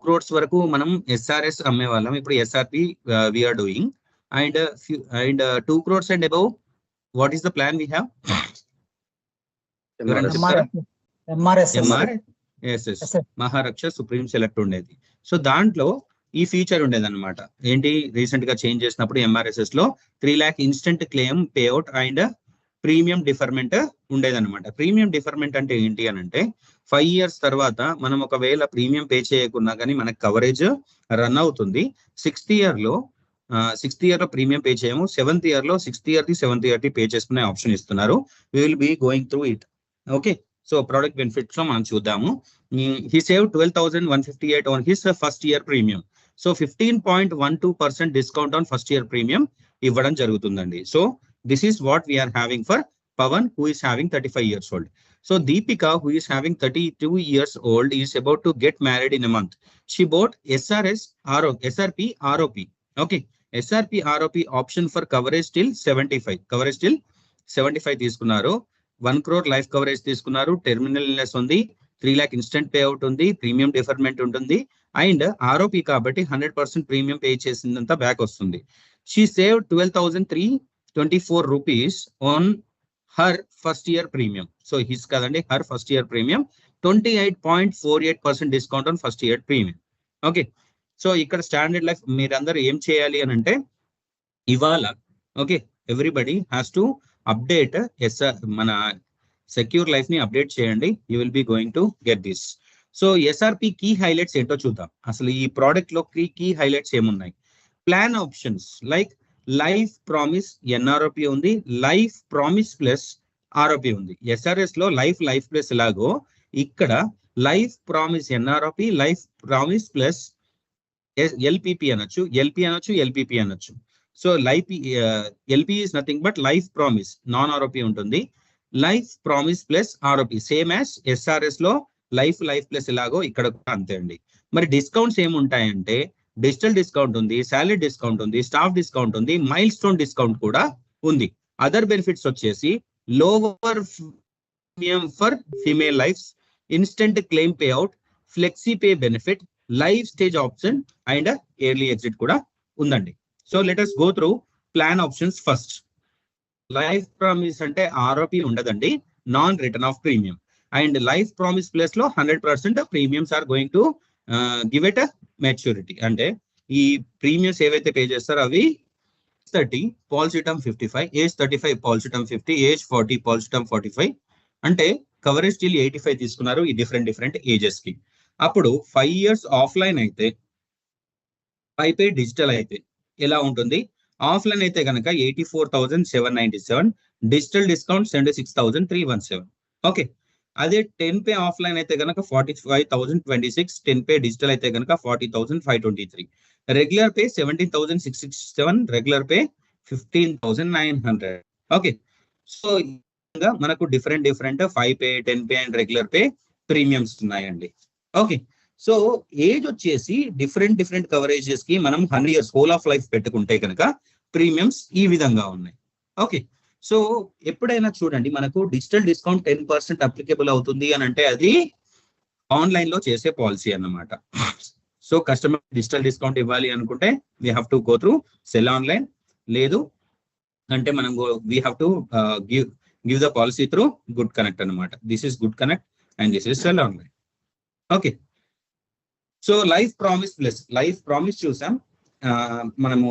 crores వరకు మనం SRS అమ్మేవాళ్ళం. ఇప్పుడు SRP we are doing. And 2 crores and above, what is the plan we have? Maharaksha supreme select ఉండేది. So దాంట్లో ఈ feature ఉండేది అనమాట. ఏంటి, రీసెంట్ గా చేంజ్ చేసినప్పుడు MRSS లో 3 lakh instant claim payout and premium deferment ఉండేదన్నమాట. ప్రీమియం డిఫర్మెంట్ అంటే ఏంటి అని అంటే 5 years తర్వాత మనం ఒకవేళ ప్రీమియం పే చేయకున్నా కానీ మనకు కవరేజ్ రన్ అవుతుంది. 6th year లో ప్రీమియం పే చేయము. 7th year లో 6th year ది 7th year ది పే చేసుకునే ఆప్షన్ ఇస్తున్నారు. We will be going through it. Okay, so product benefits లో మనం చూద్దాము. He save 12,158 on his first year premium. So 15.12% discount on first year premium ఇవ్వడం జరుగుతుందండి. So this is what we are having for Pavan, who is having 35 years old. So Deepika, who is having 32 years old, is about to get married in a month. She bought SRP ROP. Okay, SRP ROP option for coverage till 75. Coverage till 75 తీసుకున్నారు. 1 crore life coverage తీసుకున్నారు. Terminal illness ఉంది. 3 lakh instant payout ఉంది. Premium deferment ఉంటుంది. And ROP కాబట్టి 100% premium pay చేసిందంతా back వస్తుంది. She save 12,324 rupees on her first year premium. So his కదండి, her first year premium 28.48% discount on first year premium. Okay, so ఇక్కడ standard life మీరందరూ ఏం చేయాలి అని అంటే ఇవాళ, okay, everybody has to update మన సెక్యూర్ లైఫ్ ని అప్డేట్ చేయండి. You will be going to get this. So SRP key highlights ఏంటో చూద్దాం. అసలు ఈ ప్రోడక్ట్ లో కీ హైలైట్స్ ఏమున్నాయి? Plan options like life promise NROP ఉంది, లైఫ్ ప్రామిస్ ప్లస్ ROP ఉంది. SRS లో లైఫ్ ప్లస్ ఎలాగో ఇక్కడ life promise NROP, life promise plus LPP అనొచ్చు, LPP అనొచ్చు. So LP is nothing but life promise, non ROP ఉంటుంది. Life promise plus ROP same as SRS లో life plus ఎలాగో ఇక్కడ అంతే అండి. మరి డిస్కౌంట్స్ ఏముంటాయంటే డిజిటల్ డిస్కౌంట్ ఉంది, శాలరీ డిస్కౌంట్ ఉంది, స్టాఫ్ డిస్కౌంట్ ఉంది, మైల్ స్టోన్ డిస్కౌంట్ కూడా ఉంది. అదర్ బెనిఫిట్స్ వచ్చేసి lower premium for female lives, instant claim payout, flexi pay benefit, life stage option and early exit కూడా ఉందండి. So let us go through plan options first. Life promise అంటే ROP ఉండదండి, non return of premium. And life promise plus లో 100% premiums are going to give it maturity. అంటే ఈ premiums ఏవైతే pay చేస్తారో అవి 30 policy term 55, age 35 policy term 50, age 40 policy term 45. అంటే coverage till 85 తీసుకున్నారు ఈ డిఫరెంట్ ఏజెస్ కి. అప్పుడు 5 years ఆఫ్లైన్ అయితే 5 పే డిజిటల్ అయితే ఎలా ఉంటుంది? ఆఫ్లైన్ అయితే కనుక 84,797, డిజిటల్ డిస్కౌంట్ 76,317. ఓకే, అదే 10 పే ఆఫ్లైన్ అయితే కనుక 45,026, 10 పే డిజిటల్ అయితే కనుక 40,523, regular pay 17,667, regular pay 15,900. Okay, so మనకు different 5 pay, 10 pay and regular pay premiums ఉన్నాయండి. ఓకే, సో ఏజ్ వచ్చేసి డిఫరెంట్ కవరేజెస్ కి మనం 100 years హోల్ ఆఫ్ లైఫ్ పెట్టుకుంటే కనుక ప్రీమియమ్స్ ఈ విధంగా ఉన్నాయి. ఓకే, సో ఎప్పుడైనా చూడండి మనకు డిజిటల్ డిస్కౌంట్ 10% అప్లికేబుల్ అవుతుంది అని అంటే అది ఆన్లైన్ లో చేసే పాలసీ అన్నమాట. సో కస్టమర్ డిజిటల్ డిస్కౌంట్ ఇవ్వాలి అనుకుంటే we have to go through sell online, లేదు అంటే మనం we have to give the policy through good connect అనమాట. This is good connect and this is sell online. Okay, so life promise plus life promise చూసాం మనము.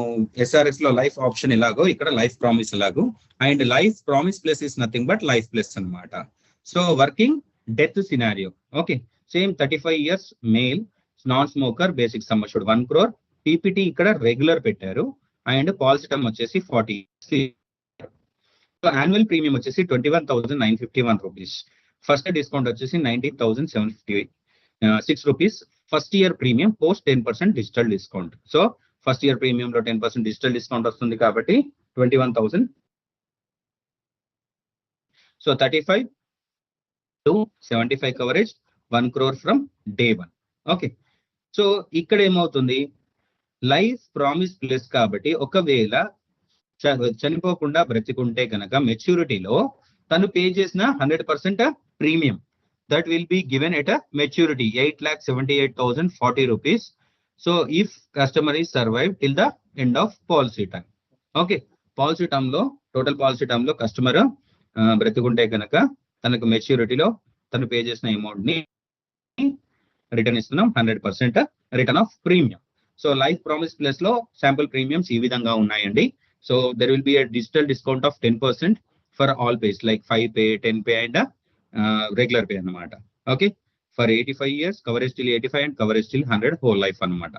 SRS లో life option ఎలాగో ఇక్కడ life promise ఎలాగో. And life promise plus is nothing but life plus అనమాట. So working death scenario. Okay, same 35 years male, non smoker, basic sum assured 1 crore. PPT ఇక్కడ regular పెట్టారు and policy term వచ్చేసి 40. So annual premium వచ్చేసి 21,951 rupees. First discount వచ్చేసి 19,756 rupees. First year premium post 10% digital discount. So first year premium లో 10% digital discount వస్తుంది కాబట్టి 21,000. So 35 to 75 coverage, 1 crore from day 1. Okay, so ఇక్కడ ఏమవుతుంది? Life promise plus కాబట్టి ఒకవేళ చనిపోకుండా బ్రతికుంటే కనుక మెచ్యూరిటీలో తను పే చేసిన 100% premium that will be given at a maturity 8,78,040 rupees. So if customer is survived till the end of policy term. Okay, policy term లో total policy term లో కస్టమర్ బ్రతుకుంటే కనుక తనకు మెచ్యూరిటీలో తను పే చేసిన అమౌంట్ ని రిటర్న్ ఇస్తున్నాం 100% return of premium. So life promise plus లో sample premiums ఈ విధంగా ఉన్నాయండి. So there will be a digital discount of 10% for all pays like 5 pay, 10 pay and regular pay అన్నమాట. Okay, for 85 years coverage till 85 and coverage till 100 whole life అన్నమాట.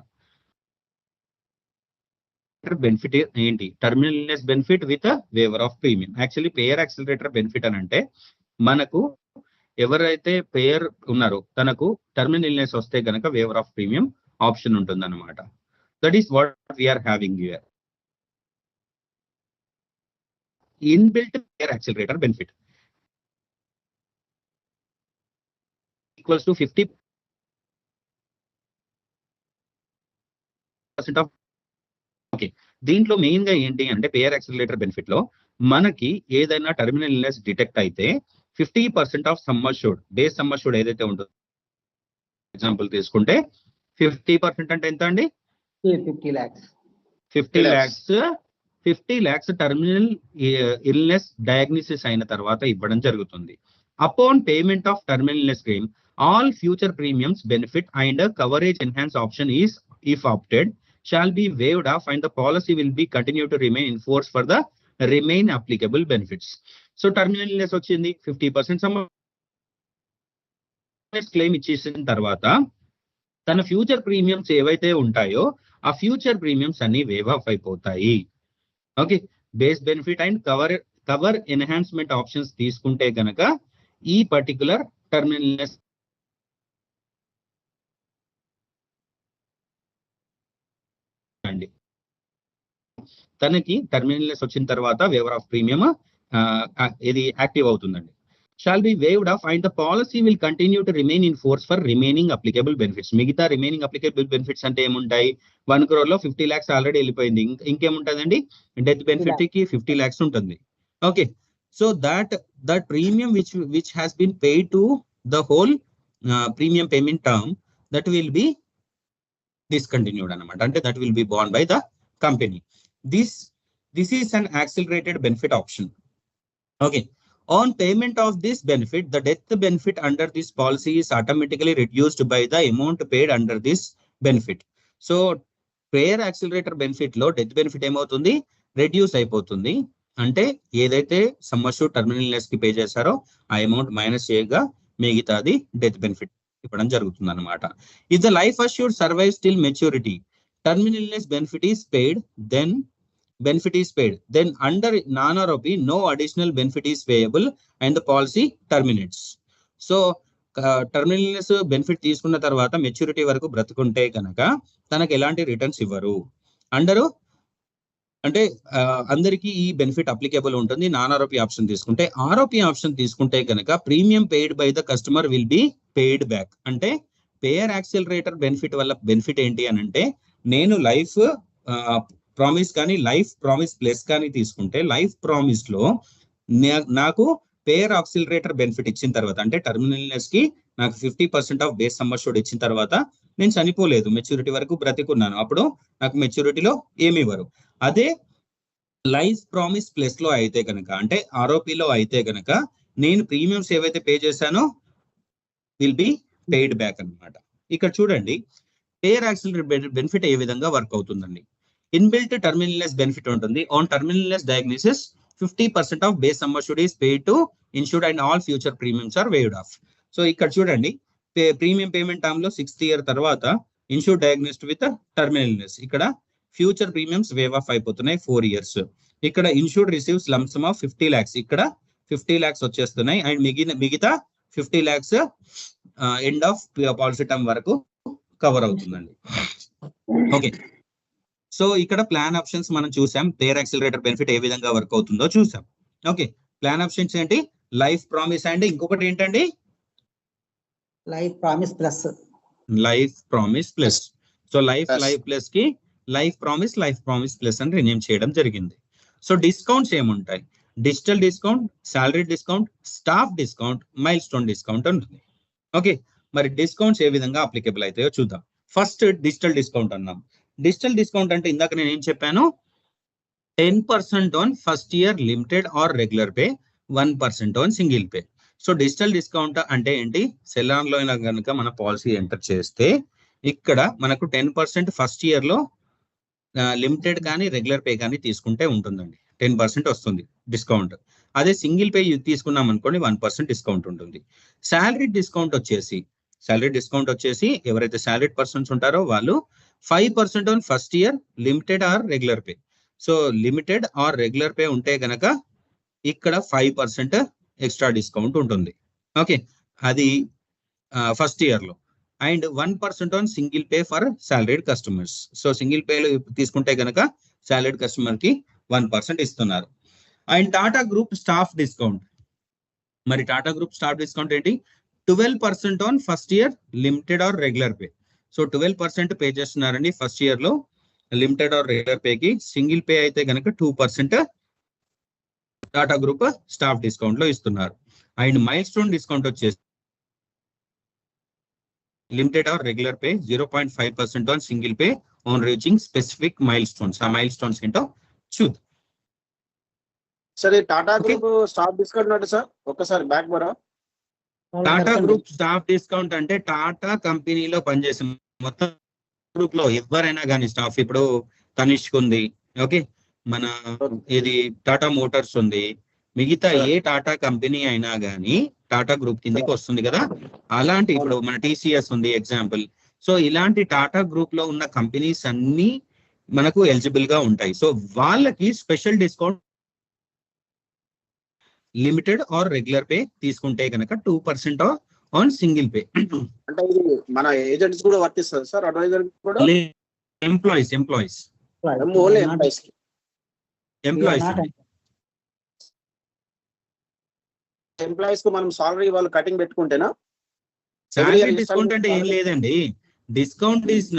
Benefit ఏంటి? Terminal illness benefit with waiver of premium. Actually payer accelerator benefit అని అంటే మనకు ఎవరైతే payer ఉన్నారో తనకు terminal illness వస్తే కనుక వేవర్ ఆఫ్ ప్రీమియం ఆప్షన్ ఉంటుంది అనమాట. That is what we are having here. Inbuilt payer accelerator benefit equals to 50% of. Okay, దీంట్లో మెయిన్ గా ఏంటి అంటే పేయర్ యాక్సిలరేటర్ బెనిఫిట్ లో మనకి ఏదైనా టర్మినల్ ఇల్నెస్ డిటెక్ట్ అయితే 50% of sum assured, base sum assured ఏదైతే ఉంటుందో, ఎగ్జాంపుల్ తీసుకుంటే 50% అంటే ఎంత అండి? 50 lakhs. 50 lakhs terminal illness diagnosis అయిన తర్వాత ఇవ్వడం జరుగుతుంది. Upon payment of terminal illness claim all future premiums benefit and coverage enhance option is if opted shall be waived off and the policy will be continue to remain in force for the remain applicable benefits. So terminal illness వచ్చింది 50% some claim ఇచ్చేసిన తర్వాత తన future premiums ఏవైతే ఉంటాయో ఆ future premiums అన్ని wave of అయిపోతాయి. Okay, base benefit and cover enhancement options తీసుకుంటే కనుక ఈ పర్టికులర్ టర్మినల్ ఇల్నెస్ అండి తనకి టర్మినల్ ఇల్నెస్ వచ్చిన తర్వాత వేవర్ ఆఫ్ ప్రీమియం ఇది యాక్టివ్ అవుతుందండి. Shall be waived of and the policy will continue to remain in force for remaining applicable benefits. మిగతా రిమైనింగ్ అప్లికబుల్ బెనిఫిట్స్ అంటే ఏముంటాయి? 1 crore లో 50 lakhs ఆల్రెడీ వెళ్ళిపోయింది. ఇంకేముంటుందండి? డెత్ బెనిఫిట్ కి 50 lakhs ఉంటుంది. Okay, so that premium which has been paid to the whole premium payment term that will be discontinued అనమాట. అంటే that will be borne by the company. This is an accelerated benefit option. Okay, on payment of this benefit the death benefit under this policy is automatically reduced by the amount paid under this benefit. So payer accelerator benefit లో death benefit ఏమవుతుంది? Reduce అయిపోతుంది. అంటే ఏదైతే sum assured terminal illness కి pay చేశారో ఆ amount minus చేయగా మిగతాది డెత్ బెనిఫిట్ ఇవ్వడం జరుగుతుంది అనమాట. If the life assured survives till maturity terminal illness benefit is paid then under non-ROP no additional benefit is payable and the policy terminates. So terminal illness benefit తీసుకున్న తర్వాత maturity వరకు బ్రతుకుంటే కనుక తనకు ఎలాంటి returns ఇవ్వరు. అంటే అందరికీ ఈ బెనిఫిట్ అప్లికేబుల్ ఉంటుంది నాన్ ఆర్ఓపి ఆప్షన్ తీసుకుంటే. ఆర్ఓపి ఆప్షన్ తీసుకుంటే కనుక premium paid by the customer will be paid back. అంటే పేయర్ యాక్సిలరేటర్ బెనిఫిట్ వల్ల బెనిఫిట్ ఏంటి అని అంటే నేను లైఫ్ ప్రామిస్ కానీ లైఫ్ ప్రామిస్ ప్లస్ కానీ తీసుకుంటే లైఫ్ ప్రామిస్ లో నాకు పేయర్ యాక్సిలరేటర్ బెనిఫిట్ ఇచ్చిన తర్వాత అంటే టర్మినల్ ఇల్నెస్ కి నాకు 50% ఆఫ్ బేస్ సమ్ అష్యూర్డ్ ఇచ్చిన తర్వాత నేను చనిపోలేదు, మెచ్యూరిటీ వరకు బ్రతికున్నాను, అప్పుడు నాకు మెచ్యూరిటీలో ఏమి ఇవ్వరు. అదే లైఫ్ ప్రామిస్ ప్లస్ లో అయితే కనుక అంటే ఆర్ఓపిలో అయితే కనుక నేను ప్రీమియమ్స్ ఏవైతే పే చేశానో విల్ బి పెయిడ్ బ్యాక్ అన్నమాట. ఇక్కడ చూడండి పేయర్ యాక్సిలరేటర్ బెనిఫిట్ ఏ విధంగా వర్క్ అవుతుందండి. ఇన్బిల్ట్ టర్మినల్ ఇల్నెస్ బెనిఫిట్ ఉంటుంది. On terminal illness diagnosis 50% of base sum assured is paid to insured and all future premiums are waived off. So ఇక్కడ చూడండి premium payment term లో 6th year తర్వాత insured diagnosed with terminal illness ఇక్కడ future premiums waive off అయిపోతున్నాయి 4 years. ఇక్కడ insured receives lump sum of 50 lakhs ఇక్కడ 50 lakhs వచ్చేస్తున్నాయి and మిగతా 50 lakhs end of policy term వరకు కవర్ అవుతుందండి. ఓకే, సో ఇక్కడ ప్లాన్ ఆప్షన్స్ మనం చూసాం. పేయర్ యాక్సిలరేటర్ బెనిఫిట్ ఏ విధంగా వర్క్ అవుతుందో చూసాం. ఓకే, ప్లాన్ ఆప్షన్స్ ఏంటి? లైఫ్ ప్రామిస్ అండ్ ఇంకొకటి ఏంటండి? Life promise plus. Life promise plus. So life plus కి లైఫ్ ప్రామిస్ ప్లస్ అని రినేమ్ చేయడం జరిగింది. సో డిస్కౌంట్స్ ఏముంటాయి? Digital discount, salary discount, staff discount, milestone discount ఉంటుంది. ఓకే, మరి డిస్కౌంట్స్ ఏ విధంగా అప్లికేబుల్ అవుతాయో చూద్దాం. ఫస్ట్ డిజిటల్ డిస్కౌంట్ అన్నాం. డిజిటల్ డిస్కౌంట్ అంటే ఇందాక నేను ఏం చెప్పాను, 10% on first year limited or regular pay, 1% on single pay. So digital discount అంటే ఏంటి, సెలాన్ లో కనుక మన పాలసీ ఎంటర్ చేస్తే ఇక్కడ మనకు 10% ఫస్ట్ ఇయర్ లో లిమిటెడ్ కానీ రెగ్యులర్ పే కానీ తీసుకుంటే ఉంటుందండి, 10% వస్తుంది డిస్కౌంట్. అదే సింగిల్ పే తీసుకున్నాం అనుకోండి 1% డిస్కౌంట్ ఉంటుంది. శాలరీ డిస్కౌంట్ వచ్చేసి ఎవరైతే శాలరీడ్ పర్సన్స్ ఉంటారో వాళ్ళు 5% on first year limited or regular pay. So limited or regular pay ఉంటే గనక ఇక్కడ 5% ఎక్స్ట్రా డిస్కౌంట్ ఉంటుంది. ఓకే, అది ఫస్ట్ ఇయర్ లో. And 1% on single pay for salaried customers. So single pay తీసుకుంటే గనక సాలరీడ్ కస్టమర్ కి 1% ఇస్తున్నారు. And Tata group staff discount. మరి టాటా గ్రూప్ స్టాఫ్ డిస్కౌంట్ ఏంటి, 12% on first year limited or regular pay. So 12% pay చేస్తున్నారండి first year లో limited or regular పేకి. Single pay అయితే కనుక 2% టాటా గ్రూప్ స్టాఫ్ డిస్కౌంట్ లో ఇస్తున్నారు. అండ్ మైల్ స్టోన్ డిస్కౌంట్ వచ్చేసి limited or regular pay 0.5% on single pay on reaching specific milestones. ఆ milestones ఏంటో చూద్దాం. సార్ ఈ టాటా గ్రూప్ స్టాఫ్ డిస్కౌంట్ అంటే సార్ ఒక్కసారి బ్యాక్ బరా. టాటా గ్రూప్ స్టాఫ్ డిస్కౌంట్ అంటే టాటా కంపెనీలో పనిచేసే మొత్తం గ్రూప్ లో ఎవరైనా కానీ స్టాఫ్, ఇప్పుడు తనిష్క్ ఉంది, ఓకే, మన ఇది టాటా మోటార్స్ ఉంది, మిగతా ఏ టాటా కంపెనీ అయినా కానీ టాటా గ్రూప్ కిందకి వస్తుంది కదా. అలాంటి ఇప్పుడు మన టీసీఎస్ ఉంది ఎగ్జాంపుల్. సో ఇలాంటి టాటా గ్రూప్ లో ఉన్న కంపెనీస్ అన్ని మనకు ఎలిజిబుల్ గా ఉంటాయి. సో వాళ్ళకి special discount limited or regular pay తీసుకుంటే కనుక 2% ఆన్ సింగిల్ పే. అంటే ఇది మన ఏజెంట్స్ కూడా వర్తిస్తుంది సార్, అడ్వైజర్ కూడా? ఎంప్లాయీస్ ఓన్లీ ఎంప్లాయీస్ ఎంప్లాయీస్ కు మనం సాలరీ వాళ్ళు కటింగ్ పెట్టుకుంటేనా? సాలరీ డిస్కౌంట్ అంటే ఏం లేదండి, డిస్కౌంట్ ఈస్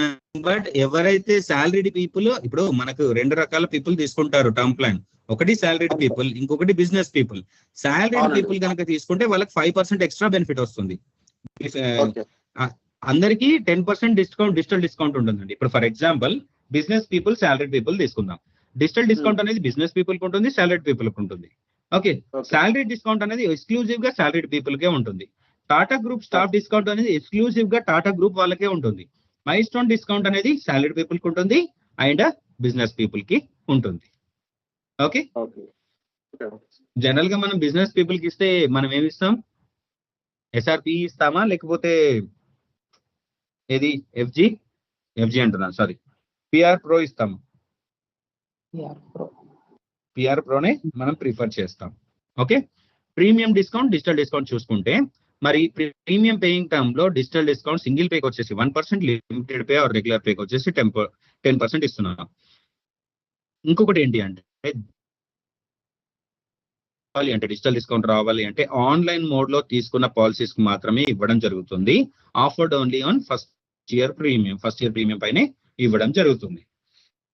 బట్ ఎవరైతే సాలరీడ్ పీపుల్, ఇప్పుడు మనకు 2 రకాల పీపుల్ తీసుకుంటారు టర్మ్ ప్లాన్. ఒకటి సాలరీడ్ పీపుల్, ఇంకొకటి బిజినెస్ పీపుల్. సాలరీడ్ పీపుల్ కనుక తీసుకుంటే వాళ్ళకి 5% ఎక్స్ట్రా బెనిఫిట్ వస్తుంది. అందరికి 10% డిస్కౌంట్, డిజిటల్ డిస్కౌంట్ ఉంటుందండి. ఇప్పుడు for example business people, salaried people తీసుకుందాం. డిజిటల్ డిస్కౌంట్ అనేది బిజినెస్ పీపుల్ కి ఉంటుంది, సాలరీడ్ పీపుల్ కి ఉంటుంది. ఓకే, సాలరీ డిస్కౌంట్ అనేది ఎక్స్క్లూజివ్ గా సాలరీడ్ పీపుల్ కే ఉంటుంది. టాటా గ్రూప్ స్టాఫ్ డిస్కౌంట్ అనేది ఎక్స్క్లూజివ్ గా టాటా గ్రూప్ వాళ్ళకే ఉంటుంది. మైల్ స్టోన్ డిస్కౌంట్ అనేది సాలరీడ్ పీపుల్ కి ఉంటుంది అండ్ బిజినెస్ పీపుల్ కి ఉంటుంది. ఓకే, జనరల్ గా మనం బిజినెస్ పీపుల్ కి ఇస్తే మనం ఏమి ఇస్తాం, ఎస్ఆర్పి ఇస్తామా, లేకపోతే ఏది ఎఫ్జి అంటున్నాను, సారీ, పిఆర్ ప్రో ఇస్తాము. పిఆర్ ప్రోనే మనం ప్రిఫర్ చేస్తాం. Okay, premium discount, digital discount చూసుకుంటే మరి ప్రీమియం పేయింగ్ టర్మ్ లో డిజిటల్ డిస్కౌంట్ సింగిల్ పేకి వచ్చేసి 1%, లిమిటెడ్ పే ఆర్ రెగ్యులర్ పేకి వచ్చేసి 10% ఇస్తున్నాం. ఇంకొకటి ఏంటి అంటే డిజిటల్ డిస్కౌంట్ రావాలి అంటే ఆన్లైన్ మోడ్ లో తీసుకున్న పాలసీస్ కి మాత్రమే ఇవ్వడం జరుగుతుంది. Offered only on first year premium పైనే ఇవ్వడం జరుగుతుంది.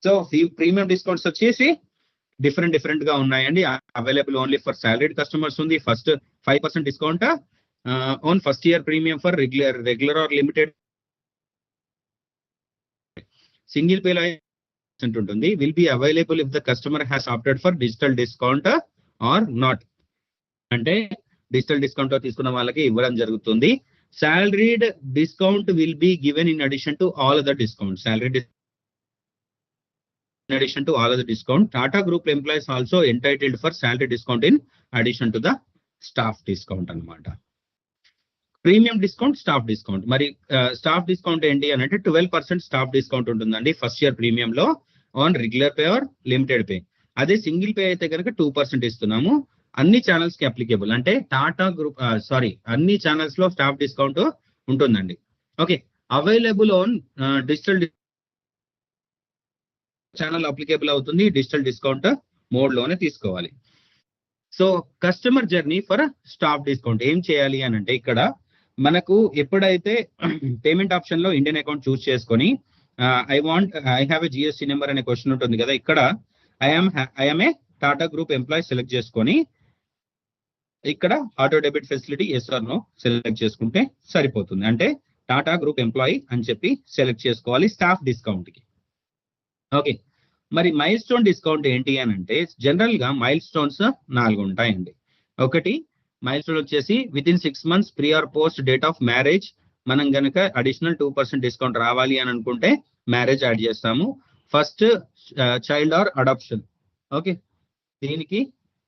సో ఈ ప్రీమియం డిస్కౌంట్స్ వచ్చేసి డిఫరెంట్ గా ఉన్నాయండి. Available only for salaried customers ఉంది. First 5% discount on first year premium for regular or limited. Single pay ఉంటుంది. Will be available if the customer has opted for digital discount or not. అంటే digital discount తీసుకున్న వాళ్ళకి ఇవ్వడం జరుగుతుంది. Salaried discount will be given in addition to all other discount. In addition to all other discount, Tata Group employees also entitled for salary discount in addition to the staff discount అన్నమాట. Premium discount, staff discount. మరి staff discount ఏంటి అని అంటే 12% staff discount ఉంటుందండి first year premium లో on regular pay or limited pay. అదే single pay అయితే కనుక 2% ఇస్తున్నాము. అన్ని ఛానల్స్ కి అప్లికేబుల్, అంటే టాటా గ్రూప్ అన్ని ఛానల్స్ లో స్టాఫ్ డిస్కౌంట్ ఉంటుందండి. Okay, available on digital channel applicable అవుతుంది. డిజిటల్ డిస్కౌంట్ మోడ్ లోనే తీసుకోవాలి. So customer journey for staff discount ఏం చేయాలి అని అంటే ఇక్కడ మనకు ఎప్పుడైతే పేమెంట్ ఆప్షన్ లో ఇండియన్ అకౌంట్ చూస్ చేసుకొని I have a GST number అనే క్వశ్చన్ ఉంటుంది కదా, ఇక్కడ I'm a Tata group employee select చేసుకొని ఇక్కడ auto debit facility yes or no select చేసుకుంటే సరిపోతుంది. అంటే టాటా గ్రూప్ ఎంప్లాయీ అని చెప్పి సెలెక్ట్ చేసుకోవాలి స్టాఫ్ డిస్కౌంట్ కి. ఓకే, మరి మైల్ స్టోన్ డిస్కౌంట్ ఏంటి అని అంటే జనరల్ గా మైల్ స్టోన్స్ 4 ఉంటాయండి. ఒకటి మైల్ స్టోన్ వచ్చేసి within 6 months pre or post date of marriage మనం గనక అడిషనల్ 2% డిస్కౌంట్ రావాలి అని అనుకుంటే మ్యారేజ్ యాడ్ చేస్తాము. First child or adoption. Okay, దీనికి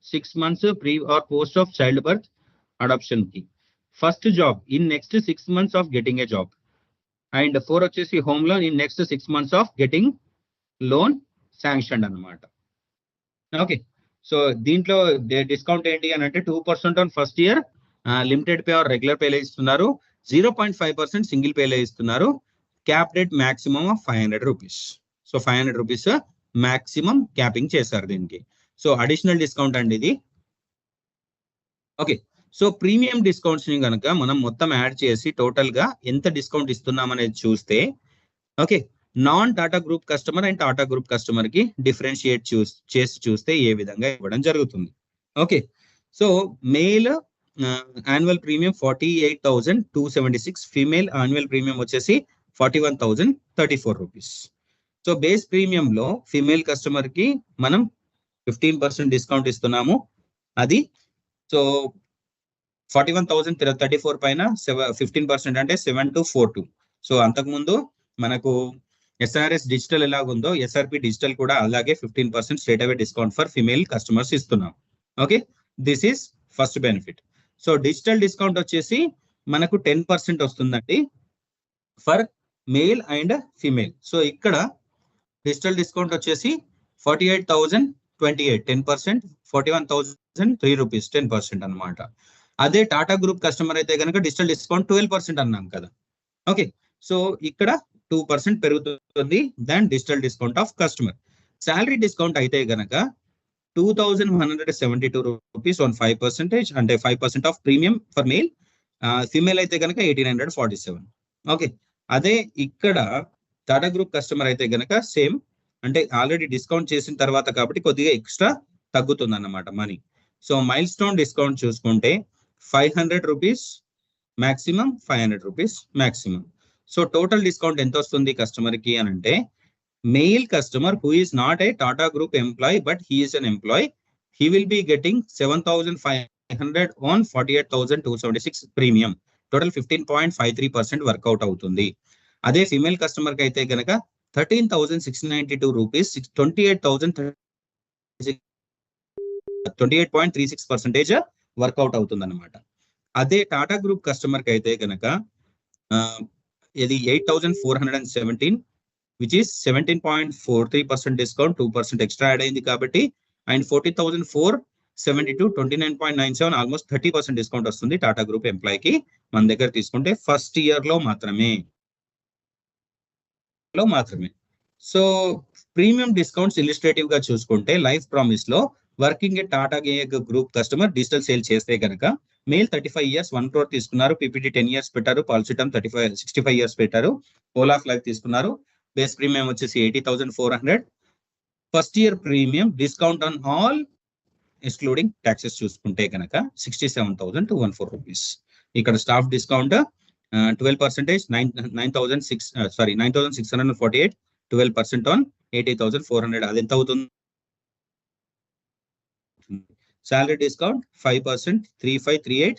6 months pre or post of child birth adoption కి. First job in next 6 months of getting a job. And 4 వచ్చేసి home loan in next 6 months of getting loan sanction అన్నమాట. Okay, so దీంట్లో discount ఏంటి అని అంటే 2% on first year limited pay or regular పేలో ఇస్తున్నారు. 0.5% single పేలో ఇస్తున్నారు. Cap rate maximum of 500 rupees. So 500 rupees maximum capping చేశారు దీనికి. సో అడిషనల్ డిస్కౌంట్ అండి ఇది. ఓకే, సో ప్రీమియం డిస్కౌంట్స్ ని కనుక మనం మొత్తం యాడ్ చేసి టోటల్ గా ఎంత డిస్కౌంట్ ఇస్తున్నాం అనేది చూస్తే, okay, non Tata group customer and Tata group customer కి డిఫరెన్షియేట్ చేసి చూస్తే ఏ విధంగా ఇవ్వడం జరుగుతుంది. Okay, so male annual premium 48,276, female annual premium వచ్చేసి 41,034 రూపీస్. సో బేస్ ప్రీమియం లో ఫీమేల్ కస్టమర్ కి మనం 15% డిస్కౌంట్ ఇస్తున్నాము. అది సో 41,034 పైన 15% అంటే 7,242. సో అంతకుముందు మనకు ఎస్ఆర్ఎస్ డిజిటల్ ఎలాగుందో ఎస్ఆర్పి డిజిటల్ కూడా అలాగే 15% straight away discount for female customers ఇస్తున్నాం. Okay, this is first benefit. So digital discount వచ్చేసి మనకు 10% వస్తుందండి for male and female. So ఇక్కడ డిజిటల్ డిస్కౌంట్ వచ్చేసి 48,028 10%, 41,003 రూపీస్ 10% అనమాట. అదే టాటా గ్రూప్ కస్టమర్ అయితే కనుక డిజిటల్ డిస్కౌంట్ 12% అన్నాం కదా. ఓకే, సో ఇక్కడ 2% పెరుగుతుంది than digital discount of customer. Salary discount అయితే కనుక 2,172 రూపీస్ ఆన్ 5%, అంటే 5% of premium for male. Female అయితే కనుక 1,847. ఓకే, అదే ఇక్కడ టాటా గ్రూప్ కస్టమర్ అయితే కనుక సేమ్, అంటే ఆల్రెడీ డిస్కౌంట్ చేసిన తర్వాత కాబట్టి కొద్దిగా ఎక్స్ట్రా తగ్గుతుంది అన్నమాట money. So milestone discount చూసుకుంటే 500 rupees maximum, 500 rupees maximum. So total discount ఎంత వస్తుంది కస్టమర్ కి అని అంటే, male customer who is not a Tata group employee but he is an employee, he will be getting 7,500 on 48,276 premium. Total 15.53% work out అవుతుంది. అదే female customer కి అయితే కనుక 13,692 రూపీస్ 28.36% వర్కౌట్ అవుతుంది అనమాట. అదే టాటా గ్రూప్ కస్టమర్ కి అయితే కనుక ఇది 8,417 which is 17.43% discount, 2% extra add అయింది కాబట్టి. అండ్ 40,472 29.97 ఆల్మోస్ట్ 30% డిస్కౌంట్ వస్తుంది టాటా గ్రూప్ ఎంప్లాయ్ కి మన దగ్గర తీసుకుంటే ఫస్ట్ ఇయర్ లో మాత్రమే. సో ప్రీమియం డిస్కౌంట్స్ ఇలిస్ట్రేటివ్ గా చూసుకుంటే లైఫ్ ప్రామిస్ లో working at Tata group customer digital sale చేస్తే కనుక మేల్ 35 years 1 crore తీసుకున్నారు, పీపీటీ 10 years పెట్టారు, పాలసీ టర్మ్ 65 years పెట్టారు, ఓల్ ఆఫ్ లైఫ్ తీసుకున్నారు. బేస్ ప్రీమియం వచ్చేసి 80,400. First year premium discount on all excluding taxes చూసుకుంటే కనుక 67,214 రూపీస్. ఇక్కడ స్టాఫ్ డిస్కౌంట్ 12%, 9,648, 12% ఆన్ 80,400. అది ఎంత అవుతుంది? శాలరీ డిస్కౌంట్ 5%, 3,538,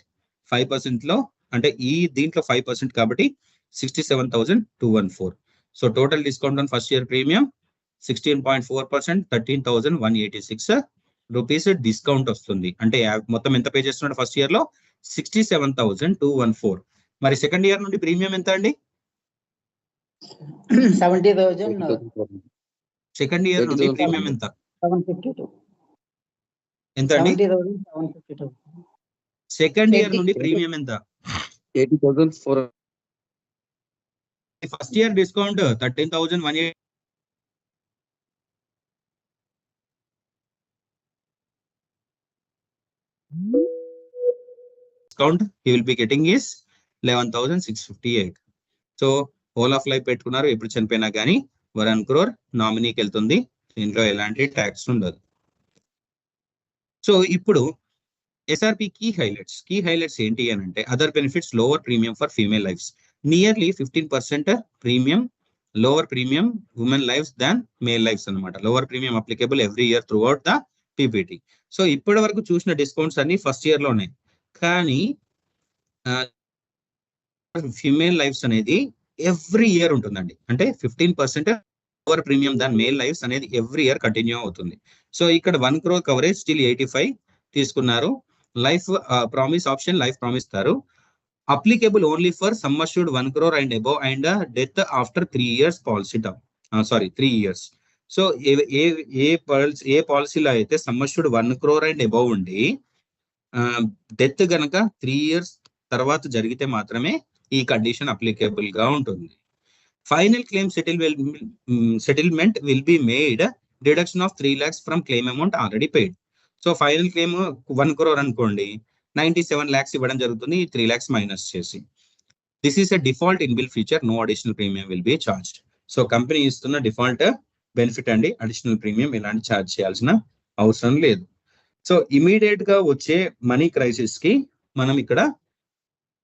5% లో అంటే ఈ దీంట్లో 5% కాబట్టి 67,214. So total discount on first year premium 16.4%, 13,186 rupees discount వస్తుంది. అంటే మొత్తం ఎంత పే చేస్తున్నాడు ఫస్ట్ ఇయర్ లో? 67,214. మరి సెకండ్ ఇయర్ నుండి ప్రీమియం ఎంత అండి? 70,000. సెకండ్ ఇయర్ నుండి ప్రీమియం ఎంత? 752. ఎంత అండి? 70,752. సెకండ్ ఇయర్ నుండి ప్రీమియం ఎంత? 80,400. First year discount 13,180. discount he will be getting is 11,658. So whole of life పెట్టుకున్నారు, ఎప్పుడు చనిపోయినా కానీ 1 crore నామినీకి వెళ్తుంది, దీంట్లో ఎలాంటి ట్యాక్స్ ఉండదు. సో ఇప్పుడు ఎస్ఆర్పి కీ హైలైట్స్ ఏంటి అని అంటే other benefits lower premium for female lives, nearly 15% premium lower premium women lives than male lives అనమాట. Lower premium applicable every year through out the PPT. So ఇప్పటి వరకు చూసిన discounts అన్ని first year లో ఉన్నాయి, కానీ ఫీమేల్ లైఫ్స్ అనేది every year ఉంటుందండి. అంటే 15% lower premium than male lives అనేది ఎవ్రీ ఇయర్ కంటిన్యూ అవుతుంది. సో ఇక్కడ 1 crore కవరేజ్ స్టిల్ 85 తీసుకున్నారు. Life promise option life promise ఇస్తారు. Applicable only for sum assured 1 crore and above and death after 3 years policy term. 3 years. So ఏ పాలసీలో అయితే sum assured 1 crore and above ఉండి death గనక 3 years తర్వాత జరిగితే మాత్రమే ఈ కండిషన్ అప్లికేబుల్ గా ఉంటుంది. Final claim settlement will be made deduction of 3 lakhs from claim amount already paid. So final claim 1 crore అనుకోండి, 97 lakhs ఇవ్వడం జరుగుతుంది, 3 lakhs మైనస్ చేసి. This is a default inbuilt feature, no additional premium will be charged. So company ఇస్తున్న default benefit అండి, additional premium ఇలాంటి charge చేయాల్సిన అవసరం లేదు. సో ఇమీడియట్ గా వచ్చే మనీ క్రైసిస్ కి మనం ఇక్కడ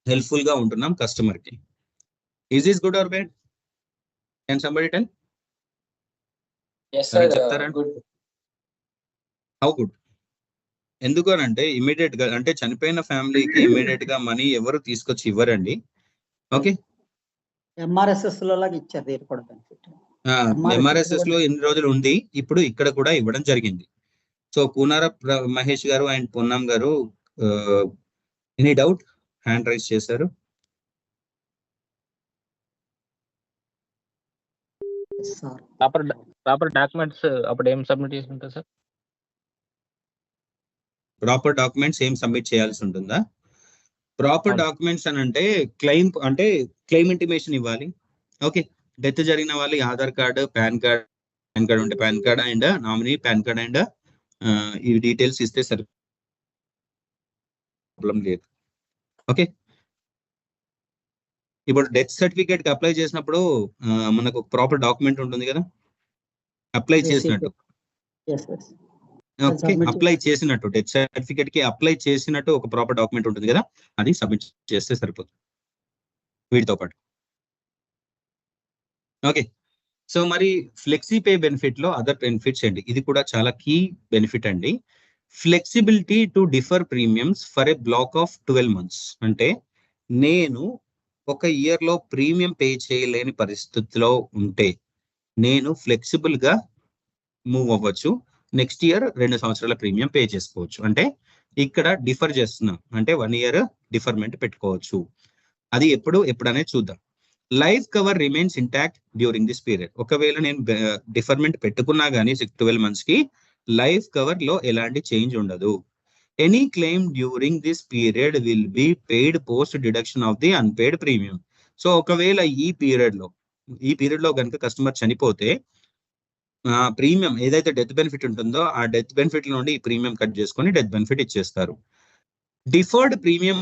హెల్ప్ఫుల్ గా ఉంటున్నాం కస్టమర్ కి. Is this good or bad? Can somebody tell? చెప్తారా? How good? ఎందుకు అని అంటే ఇమీడియట్ గా, అంటే చనిపోయిన ఫ్యామిలీకి ఇమీడియట్ గా మనీ ఎవరు తీసుకొచ్చి ఇవ్వరండి. ఓకే, ఎంఆర్ఎస్ఎస్ లో లాగా ఇచ్చారు దీని కూడా బెనిఫిట్. ఎంఆర్ఎస్ఎస్ లో ఎన్ని రోజులు ఉంది, ఇప్పుడు ఇక్కడ కూడా ఇవ్వడం జరిగింది. సో కూనార మహేష్ గారు అండ్ పొన్నం గారు ఎనీ డౌట్? హ్యాండ్ రైజ్ చేశారు. ప్రాపర్ డాక్యుమెంట్స్ అప్పుడు ఏం సబ్మిట్ చేసి ఉంటుంది సార్? ప్రాపర్ డాక్యుమెంట్స్ ఏం సబ్మిట్ చేయాల్సి ఉంటుందా? ప్రాపర్ డాక్యుమెంట్స్ అని అంటే క్లెయిమ్ ఇంటిమేషన్ ఇవ్వాలి. ఓకే, డెత్ జరిగిన వాళ్ళు ఆధార్ కార్డు, పాన్ కార్డ్ ఉంటే pan card and nominee pan card and ఈ డీటెయిల్స్ ఇస్తే సరి, ప్రాబ్లం లేదు. ఓకే, ఇప్పుడు డెత్ సర్టిఫికేట్ కి అప్లై చేసినప్పుడు మనకు ప్రాపర్ డాక్యుమెంట్ ఉంటుంది కదా, అప్లై చేసినట్టు. ఓకే, అప్లై చేసినట్టు డెత్ సర్టిఫికేట్ కి అప్లై చేసినట్టు ఒక ప్రాపర్ డాక్యుమెంట్ ఉంటుంది కదా, అది సబ్మిట్ చేస్తే సరిపోతుంది వీటితో పాటు. ఓకే, సో మరి ఫ్లెక్సీ పే బెనిఫిట్ లో అదర్ బెనిఫిట్స్ ఏంటి? ఇది కూడా చాలా కీ బెనిఫిట్ అండి. Flexibility to differ premiums for a black of 12 months. అంటే నేను ఒక ఇయర్ లో ప్రీమియం పే చేయలేని పరిస్థితిలో ఉంటే నేను ఫ్లెక్సిబుల్ గా మూవ్ అవ్వచ్చు, నెక్స్ట్ ఇయర్ 2 సంవత్సరాల ప్రీమియం పే చేసుకోవచ్చు. అంటే ఇక్కడ డిఫర్ చేస్తున్నాం, అంటే 1 year డిఫర్మెంట్ పెట్టుకోవచ్చు. అది ఎప్పుడనేది చూద్దాం. Life cover remains intact during this period. ఒకవేళ నేను డిఫర్మెంట్ పెట్టుకున్నా కానీ 12 months కి లైఫ్ కవర్ లో ఎలాంటి చేంజ్ ఉండదు. Any claim during this period will be paid post deduction of the unpaid premium. So ఒకవేళ ఈ పీరియడ్ లో కనుక కస్టమర్ చనిపోతే ప్రీమియం ఏదైతే డెత్ బెనిఫిట్ ఉంటుందో ఆ డెత్ బెనిఫిట్ నుండి ఈ ప్రీమియం కట్ చేసుకొని డెత్ బెనిఫిట్ ఇచ్చేస్తారు. డిఫర్డ్ ప్రీమియం,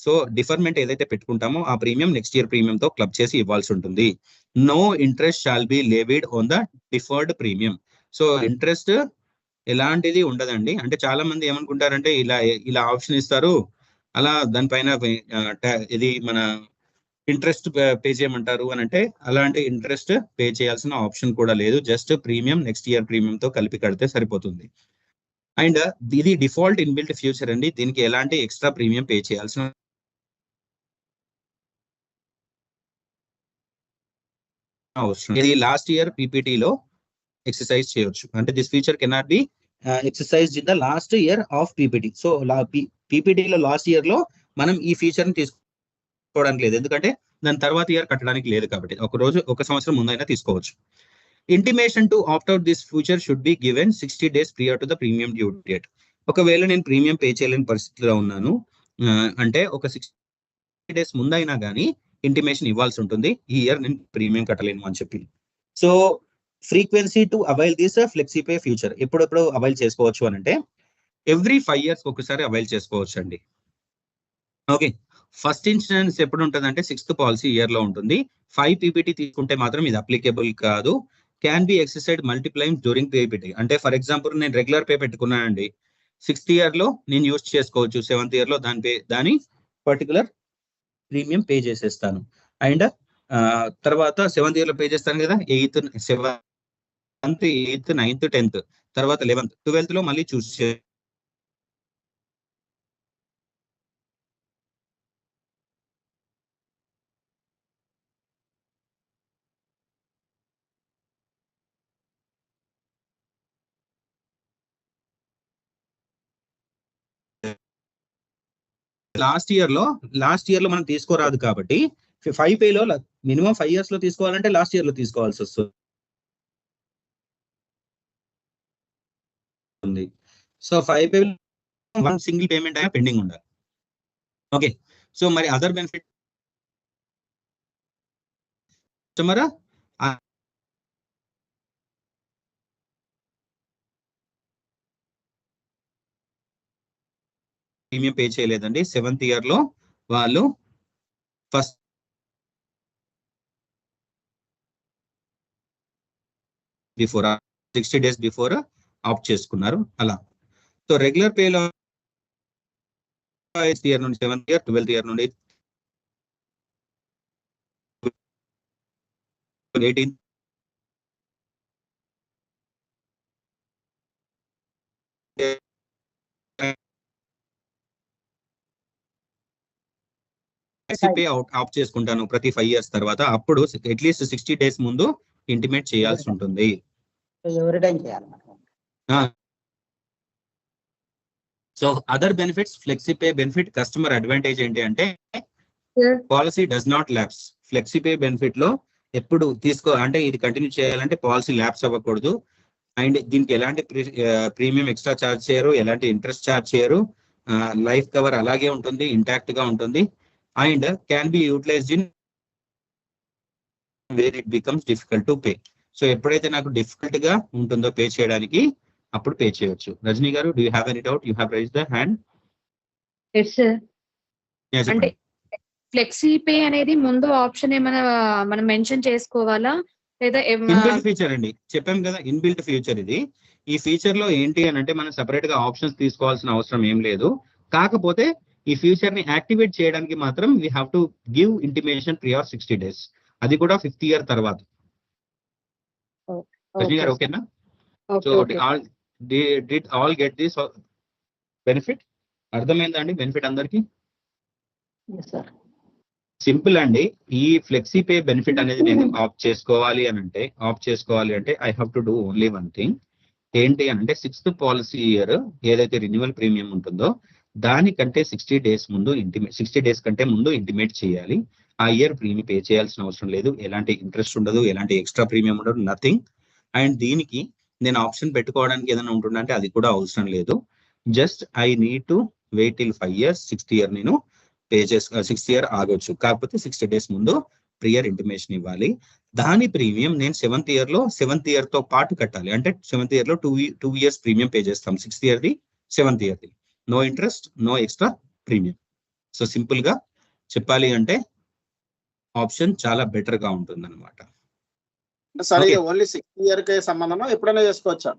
సో డిఫర్మెంట్ ఏదైతే పెట్టుకుంటామో ఆ ప్రీమియం నెక్స్ట్ ఇయర్ ప్రీమియం తో క్లబ్ చేసి ఇవ్వాల్సి ఉంటుంది. No interest shall be levied on the deferred premium. So interest ఎలాంటిది ఉండదండి. అంటే చాలా మంది ఏమనుకుంటారంటే ఇలా ఆప్షన్ ఇస్తారు, అలా దానిపైన ఇది మన ఇంట్రెస్ట్ పే చేయమంటారు అని అంటే అలాంటి ఇంట్రెస్ట్ పే చేయాల్సిన ఆప్షన్ కూడా లేదు. Just premium next year premium తో కలిపి కడితే సరిపోతుంది. అండ్ ఇది డిఫాల్ట్ ఇన్బిల్ట్ ఫ్యూచర్ అండి, దీనికి ఎలాంటి ఎక్స్ట్రా ప్రీమియం పే చేయాల్సిన అవసరం. ఇది లాస్ట్ ఇయర్ పీపీటీలో ఎక్సర్సైజ్ చేయొచ్చు. అంటే this feature cannot be exercise in the last year of PPT. So పీపీటీలో లాస్ట్ ఇయర్ లో మనం ఈ ఫీచర్ ని తీసుకోవడానికి లేదు, ఎందుకంటే దాని తర్వాత ఇయర్ కట్టడానికి లేదు కాబట్టి ఒక సంవత్సరం ముందైనా తీసుకోవచ్చు. Intimation to opt out this future should be given 60 days prior to the premium due date. ఒకవేళ నేను ప్రీమియం పే చేయలేని పరిస్థితిలో ఉన్నాను అంటే ఒక 60 days ముందైనా కానీ ఇంటిమేషన్ ఇవ్వాల్సి ఉంటుంది, ఈ ఇయర్ నేను ప్రీమియం కట్టలేను అని చెప్పి. So frequency to avail this flexi pay future ఎప్పుడెప్పుడు అవైల్ చేసుకోవచ్చు అని అంటే ఎవ్రీ 5 years ఒకసారి అవైల్ చేసుకోవచ్చు అండి. ఓకే, ఫస్ట్ ఇన్స్టెన్స్ ఎప్పుడు ఉంటుంది అంటే 6th పాలసీ ఇయర్ లో ఉంటుంది. 5 PPT తీసుకుంటే మాత్రం ఇది అప్లికేబుల్ కాదు. Can be exercise multiple times during PPT. అంటే ఫర్ ఎగ్జాంపుల్ నేను రెగ్యులర్ పే పెట్టుకున్నానండి, 6th ఇయర్ లో నేను యూజ్ చేసుకోవచ్చు, 7th ఇయర్ లో దాని పర్టికులర్ ప్రీమియం పే చేసేస్తాను. అండ్ తర్వాత 7th ఇయర్ లో పే చేస్తాను కదా, 8th 7th 8th 9th 10th తర్వాత 11th 12th లో మళ్ళీ చూస్ లాస్ట్ ఇయర్ లో మనం తీసుకోరాదు కాబట్టి 5 పేలో మినిమం 5 years లో తీసుకోవాలంటే లాస్ట్ ఇయర్ లో తీసుకోవాల్సి వస్తుంది. సో 5 పే 1 సింగిల్ పేమెంట్ అయినా పెండింగ్ ఉండాలి. ఓకే, సో మరి other benefit customer premium pay చేయలేదండి, 7th ఇయర్ లో వాళ్ళు first before 60 days before opt చేసుకున్నారు అలా. సో రెగ్యులర్ పేలో 8th ఇయర్ నుండి 7th ఇయర్, 12th ఇయర్ నుండి 18th పే ఆప్ట్ చేసుకుంటాను ప్రతి 5 years తర్వాత, అప్పుడు అట్లీస్ట్ 60 days ముందు ఇంటిమేట్ చేయాల్సి ఉంటుంది. ఎవరి టైం చేయాలి. So other benefits, flexi pay benefit customer advantage ఏంటి అంటే policy does not lapse. Flexi pay benefit లో ఎప్పుడు అంటే ఇది కంటిన్యూ చేయాలంటే పాలసీ ల్యాప్స్ అవ్వకూడదు. అండ్ దీనికి ఎలాంటి ప్రీమియం ఎక్స్ట్రా ఛార్జ్ చేయరు, ఎలాంటి ఇంట్రెస్ట్ ఛార్జ్ చేయరు, లైఫ్ కవర్ అలాగే ఉంటుంది, ఇంటాక్ట్ గా ఉంటుంది. And can be utilized in where it becomes difficult to pay. So ఎప్పుడైతే నాకు డిఫికల్ట్ గా ఉంటుందో పే చేయడానికి అప్పుడు పే చేయొచ్చు. రజనీ గారు, do you have any doubt? You have raised the hand. అంటే ఫ్లెక్సీ పే అనేది ముందు ఆప్షన్ ఏమైనా మనం మెన్షన్ చేసుకోవాలా లేదా? ఇన్బిల్ట్ ఫీచర్ అండి, చెప్పాం కదా ఇన్బిల్ట్ ఫీచర్ ఇది. ఈ ఫీచర్ లో ఏంటి అని అంటే మనం సెపరేట్ గా ఆప్షన్స్ తీసుకోవాల్సిన అవసరం ఏం లేదు. కాకపోతే ఈ ఫీచర్ ని యాక్టివేట్ చేయడానికి మాత్రం we have to give intimation ప్రియార్ 60 days, అది కూడా 5th year తర్వాత. రజనీ గారు ఓకేనా? So did all get this benefit? అర్థమైందా అండి బెనిఫిట్ అందరికి? సింపుల్ అండి. ఈ ఫ్లెక్సీ పే బెనిఫిట్ అనేది నేను ఆప్ట్ చేసుకోవాలి అంటే I have to do only one thing. ఏంటి అని అంటే 6th పాలసీ ఇయర్ ఏదైతే రెన్యువల్ ప్రీమియం ఉంటుందో దానికంటే 60 days ముందు 60 days కంటే ముందు ఇంటిమేట్ చేయాలి. ఆ ఇయర్ ప్రీమియం పే చేయాల్సిన అవసరం లేదు, ఎలాంటి ఇంట్రెస్ట్ ఉండదు, ఎలాంటి ఎక్స్ట్రా ప్రీమియం ఉండదు, నథింగ్. అండ్ దీనికి నేను ఆప్షన్ పెట్టుకోవడానికి ఏదైనా ఉంటుందంటే అది కూడా అవసరం లేదు. Just I need to wait till 5 years. 6th year నేను పే 6th year ఆగొచ్చు, కాకపోతే 60 days ముందు ప్రియర్ ఇంటిమేషన్ ఇవ్వాలి. దాని ప్రీమియం నేను 7th year తో పాటు కట్టాలి. అంటే 7th year లో 2 years ప్రీమియం పే చేస్తాం, 6th year ది 7th year ది. No interest, no extra premium. So simple గా చెప్పాలి అంటే ఆప్షన్ చాలా బెటర్ గా ఉంటుంది అనమాట. సరే, ఓన్లీ 6th year కే సంబంధమా, ఎప్పుడైనా చేసుకోవచ్చా?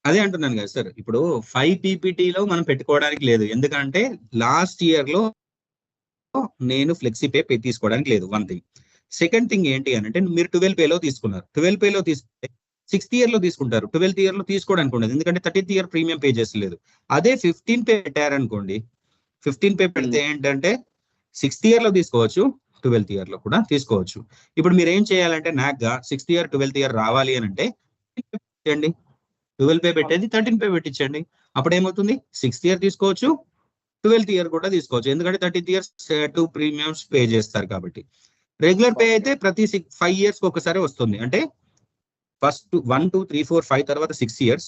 అదే అంటున్నాను కదా సార్, ఇప్పుడు 5 PPT లో మనం పెట్టుకోవడానికి లేదు, ఎందుకంటే లాస్ట్ ఇయర్ లో నేను ఫ్లెక్సీ పే తీసుకోవడానికి లేదు. 1 thing. సెకండ్ థింగ్ ఏంటి అని అంటే మీరు 12 పేలో తీసుకున్నారు, 12 పేలో తీసుకుంటే 6th year లో తీసుకుంటారు, 12th year లో తీసుకోవడానికి ఉండదు, ఎందుకంటే 13th year ప్రీమియం పే చేసలేదు. అదే 15 పే పెట్టారనుకోండి, 15 పే పెడితే ఏంటంటే 6th year లో తీసుకోవచ్చు, 12th year లో కూడా తీసుకోవచ్చు. ఇప్పుడు మీరు ఏం చేయాలంటే నాగ్గా 6th year 12th year రావాలి అని అంటే 12 పే పెట్టేది 13 పే పెట్టించండి. అప్పుడు ఏమవుతుంది, 6th year తీసుకోవచ్చు, 12th year కూడా తీసుకోవచ్చు, ఎందుకంటే 13th year 2 ప్రీమియమ్స్ పే చేస్తారు కాబట్టి. రెగ్యులర్ పే అయితే ప్రతి 5 years ఒకసారి వస్తుంది, అంటే ఫస్ట్ 1 2 3 4 5 తర్వాత 6 years.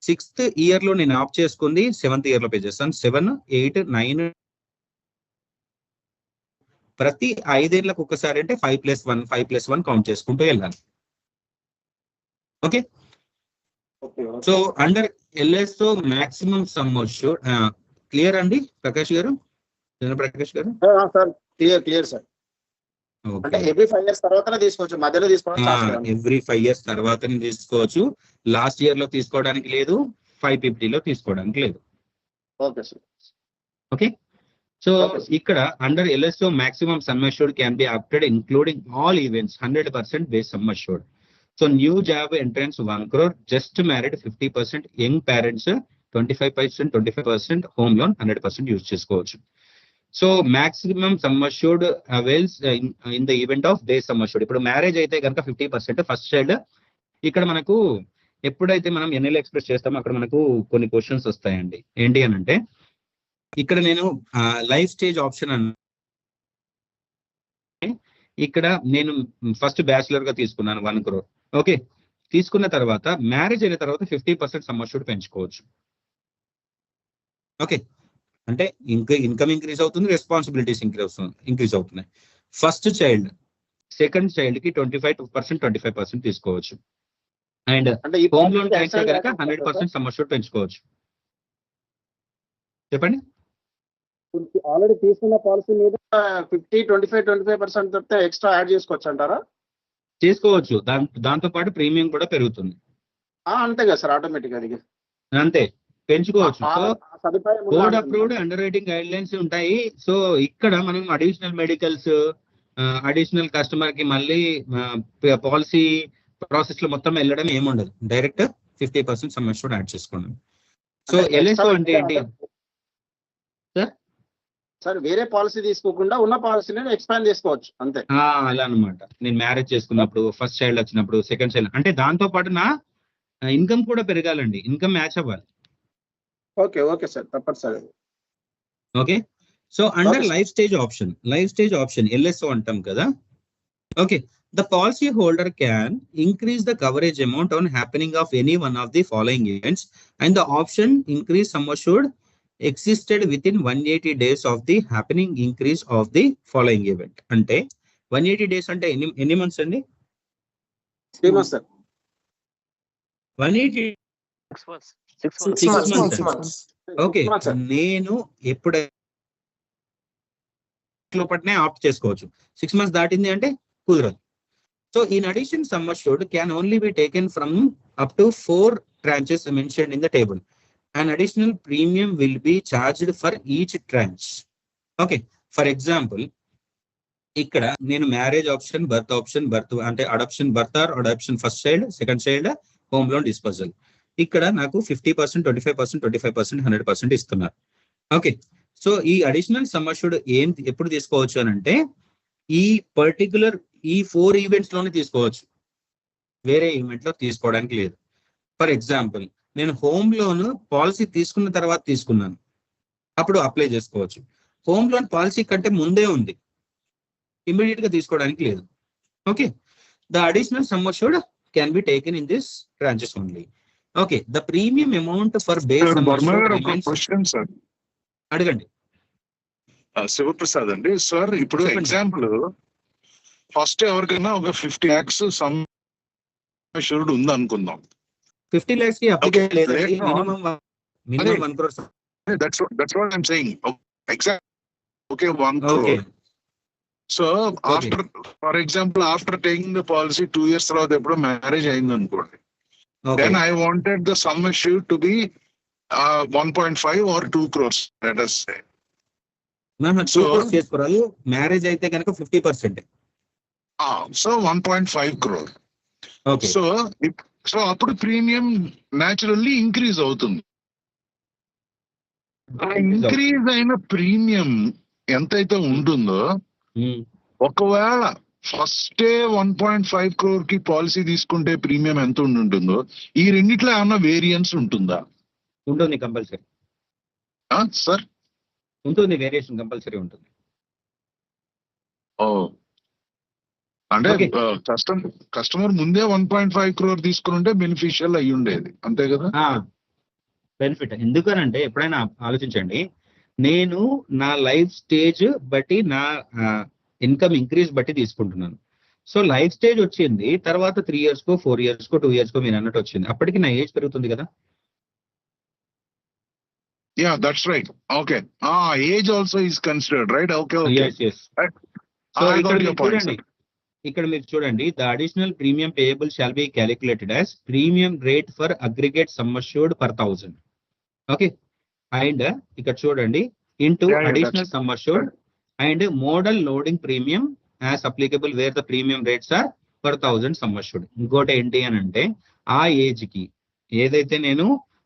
6th year లో నేను ఆప్ చేసుకుంది 7th year లో పే చేస్తాను. 7 8 9 ప్రతి 5 ఏళ్ళకు ఒకసారి అంటే 5+1 కౌంట్ చేసుకుంటూ వెళ్ళాలి. Okay, so under LSO maximum sum assured. Clear అండి ప్రకాష్ గారు, ప్రకాష్ గారు? Sir clear sir. అంటే ఓకే. ఎవ్రీ 5 years తర్వాతనే తీసుకోవచ్చు, మధ్యలో తీసుకోవడం ఛాన్స్ లేదు. ఎవ్రీ 5 years తర్వాతనే తీసుకోవచ్చు. లాస్ట్ ఇయర్ లో తీసుకోవడానికి లేదు, 550 లో తీసుకోవడానికి లేదు. Okay sir. Okay. So Okay, sir. ఇక్కడ under LSO maximum sum assured can be opted including all events 100% base sum assured. So new job entrance 1 crore, just married 50%, young parents 25%, home loan 100% use చేసుకోవచ్చు. So maximum sum assured avails in the event of base sum assured. ఇప్పుడు marriage అయితే కనుక 50% first child. ఇక్కడ మనకు ఎప్పుడైతే మనం NL express చేస్తామో అక్కడ మనకు కొన్ని క్వశ్చన్స్ వస్తాయండి. ఏంటి అని అంటే ఇక్కడ నేను లైఫ్ స్టేజ్ ఆప్షన్ ఇక్కడ నేను ఫస్ట్ బ్యాచులర్ గా తీసుకున్నాను 1 crore. ఓకే. తీసుకున్న తర్వాత మ్యారేజ్ అయిన తర్వాత 50% సమ్ అష్యూర్డ్ పెంచుకోవచ్చు. ఓకే. అంటే ఇన్కమ్ ఇంక్రీజ్ అవుతుంది, రెస్పాన్సిబిలిటీస్ ఇంక్రీజ్ అవుతున్నాయి. ఫస్ట్ చైల్డ్, సెకండ్ చైల్డ్ కి 25% తీసుకోవచ్చు. అండ్ అంటే ఈ home loan policy tax extend కనుక చేస్తారా 100% సమ్ అష్యూర్డ్ పెంచుకోవచ్చు. చెప్పండి. ఆల్రెడీ తీసుకున్న పాలసీ మీద 25% తప్పితే ఎక్స్ట్రా యాడ్ చేసుకోవచ్చు అంటారా? చేసుకోవచ్చు. దాంతో పాటు ప్రీమియం కూడా పెరుగుతుంది. అంతే కదా సార్, ఆటోమేటిక్ అది అంతే, పెంచుకోవచ్చు. సో సదుపాయం board approved under writing guide lines ఉంటాయి. సో ఇక్కడ మనం అడిషనల్ మెడికల్స్, అడిషనల్ కస్టమర్ కి మళ్ళీ పాలసీ ప్రాసెస్ లో మొత్తం వెళ్ళడం ఏముండదు. డైరెక్ట్ 50% సమ్ అష్యూర్డ్ యాడ్ చేసుకోండి. సో LSO అంటే ఏంటి సార్? వేరే పాలసీ తీసుకోకుండా ఉన్న పాలసీని ఎక్స్పాండ్ చేసుకోవచ్చు అంతే. అలా అన్నమాట. నేను మ్యారేజ్ చేసుకున్నప్పుడు, ఫస్ట్ చైల్డ్ వచ్చినప్పుడు, సెకండ్ చైల్డ్, అంటే దాంతో పాటు నా ఇన్కమ్ కూడా పెరగాలండి. ఇన్కమ్ మ్యాచ్ అవ్వాలి. ఓకే సార్, తప్పదు sir. Okay. So under Okay, sir. Life stage option LSO అంటాం కదా. Okay. The policy holder can increase the coverage amount on happening of any one of the following events and the option increase sum assured existed within 180 days of the happening increase of the following event. అంటే 180 days అంటే ఎన్ని months అండి? 3 months sir. 180 6 months. Okay. నేను ఎప్పుడైతే లోపట్నే opt చేసుకోవచ్చు. 6 months దాటింది అంటే కుదరదు. So in addition sum assured can only be taken from up to 4 tranches mentioned in the table. An additional premium will be charged for each tranche. Okay. For example, ఇక్కడ నేను marriage option, birth అంటే adoption first child, second child, home loan disposal. ఇక్కడ నాకు 50%, 25%, 100% ఇస్తున్నారు. Okay. So ఈ additional sum assured ఎప్పుడు తీసుకోవచ్చు అని అంటే ఈ పర్టికులర్ 4 ఈవెంట్స్ లోనే తీసుకోవచ్చు. వేరే ఈవెంట్ లో తీసుకోవడానికి లేదు. ఫర్ ఎగ్జాంపుల్, నేను హోమ్ లోన్ పాలసీ తీసుకున్న తర్వాత తీసుకున్నాను, అప్పుడు అప్లై చేసుకోవచ్చు. హోమ్ లోన్ పాలసీ కంటే ముందే ఉంది, ఇమీడియట్ గా తీసుకోవడానికి లేదు. Okay. The additional sum assured can be taken in this tranches only. Okay. The premium amount for base అడగండి. శివప్రసాద్ అండి. సార్ ఇప్పుడు ఎగ్జాంపుల్ ఫస్ట్ ఎవరికైనా ఒక 50 lakhs సమ్ అష్యూర్డ్ ఉంది అనుకుందాం. 50 lakhs కి అప్లై లేదండి. Minimum 1 crore. That's what I'm saying. Exactly. Okay, 1 crore. Okay. So after, for example, after taking the policy 2 years తర్వాత ఎప్పుడు మ్యారేజ్ అయింది అనుకోండి, then I wanted the sum assured to be 1.5 or 2 crores, let us say. So చేసుకోరాదు. మ్యారేజ్ అయితే కనుక 50%. So 1.5 crore. Okay. So అప్పుడు premium naturally increase అవుతుంది. ఇంక్రీజ్ అయిన ప్రీమియం ఎంతైతే ఉంటుందో, ఒకవేళ ఫస్టే 1.5 crore కి పాలసీ తీసుకుంటే ప్రీమియం ఎంత ఉంటుందో, ఈ రెండిట్లో ఏమన్నా వేరియన్స్ ఉంటుందా? ఉంటుంది, కంపల్సరీ. సార్ ఉంటుంది, వేరియేషన్ కంపల్సరీ ఉంటుంది. అంటే కస్టమర్ ముందే 1.5 crore తీసుకుని ఉంటే బెనిఫిషియల్ అయ్యి ఉండేది, అంతే కదా? బెనిఫిట్ ఎందుకనంటే ఎప్పుడైనా ఆలోచించండి, నేను నా లైఫ్ స్టేజ్ బట్టి నా ఇన్కమ్ ఇంక్రీజ్ బట్టి తీసుకుంటున్నాను. సో లైఫ్ స్టేజ్ వచ్చింది తర్వాత 3 years కో 4 years కో 2 years కో మీరు అన్నట్టు వచ్చింది, అప్పటికి నా ఏజ్ పెరుగుతుంది కదా. Yeah, that's right. Okay. Age also is considered, right? Okay. Yes. So I ఇక్కడ got your మీరు point, చూడండి, ఇక్కడ మీరు చూడండి, the additional premium payable shall be calculated as premium rate for aggregate sum assured per 1000. Okay, and ఇక్కడ చూడండి into Yeah, yeah, additional that's sum assured and model loading premium as applicable where the premium rates are per 1000 sum assured. ఇంకోటి ఏంటి అని అంటే ఆ age కి ఏదైతే నేను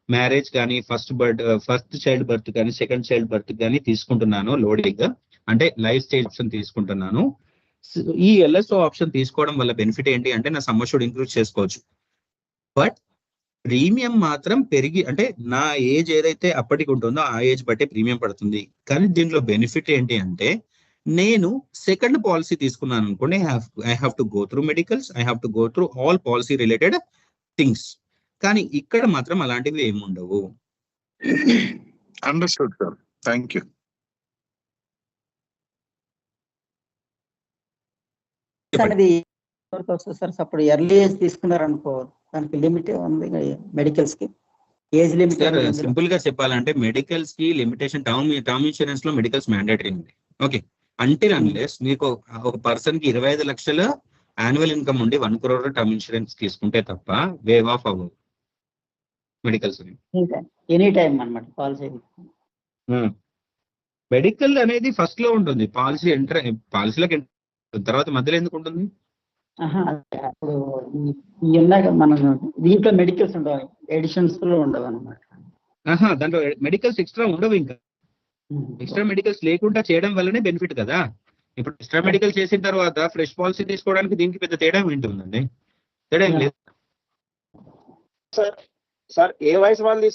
మ్యారేజ్ కానీ ఫస్ట్ చైల్డ్ బర్త్ కానీ సెకండ్ చైల్డ్ బర్త్ కానీ తీసుకుంటున్నాను లోడింగ్, అంటే లైఫ్ స్టేజ్ ఆప్షన్ తీసుకుంటున్నాను. ఈ ఎల్ఎస్ఓ ఆప్షన్ తీసుకోవడం వల్ల బెనిఫిట్ ఏంటి అంటే నా సమ్ అష్యూర్డ్ ఇంక్రీజ్ చేసుకోవచ్చు. బట్ ప్రీమియం మాత్రం పెరిగి, అంటే నా ఏజ్ ఏదైతే అప్పటికి ఉంటుందో ఆ ఏజ్ బట్టే ప్రీమియం పడుతుంది. కానీ దీంట్లో బెనిఫిట్ ఏంటి అంటే నేను సెకండ్ పాలసీ తీసుకున్నాను అనుకోండి, I have to go through medicals, I have to go through all policy related things. కానీ ఇక్కడ మాత్రం అలాంటివి ఏమి ఉండవు. Understood, sir. Thank you. అనేది వరకు వస్తుంది సార్. అప్పుడు ఎర్లీ ఏజ్ తీసుకున్నారనుకో దానికి లిమిట్ ఉంది మెడికల్స్ కి, ఏజ్ లిమిట్. సింపుల్ గా చెప్పాలంటే మెడికల్స్ కి లిమిటేషన్ టర్మ్ ఇన్సూరెన్స్ లో మెడికల్స్ మ్యాండేటరీ ఉంది. ఓకే, అంటే అన్లెస్ మీకు ఒక పర్సన్ కి 25 లక్షల యాన్యువల్ ఇన్కమ్ ఉండి 1 crore టర్మ్ ఇన్సూరెన్స్ తీసుకుంటే తప్ప వేవ్ ఆఫ్ అవ్వవు మెడికల్స్. ఎనీ టైం అన్నమాట పాలసీ. మెడికల్ అనేది ఫస్ట్ లో ఉంటుంది, పాలసీలోకి తర్వాత మధ్యలో ఎందుకు ఉంటుంది? అప్పుడు ఇందాక మనం దీంట్లో మెడికల్స్ ఉండవు, ఎడిషన్స్ లో ఉండవు అనమాట. దాంట్లో మెడికల్స్ ఎక్స్ట్రా ఉండవు. ఇంకా ఎక్స్ట్రా మెడికల్స్ లేకుండా చేయడం వల్లనే బెనిఫిట్ కదా. ఇప్పుడు ఎక్స్ట్రా మెడికల్ చేసిన తర్వాత ఫ్రెష్ పాలసీ తీసుకోవడానికి దీనికి పెద్ద తేడా ఏంటుందండి? తేడా ఏం లేదు సార్. ఏ వయసు వాళ్ళు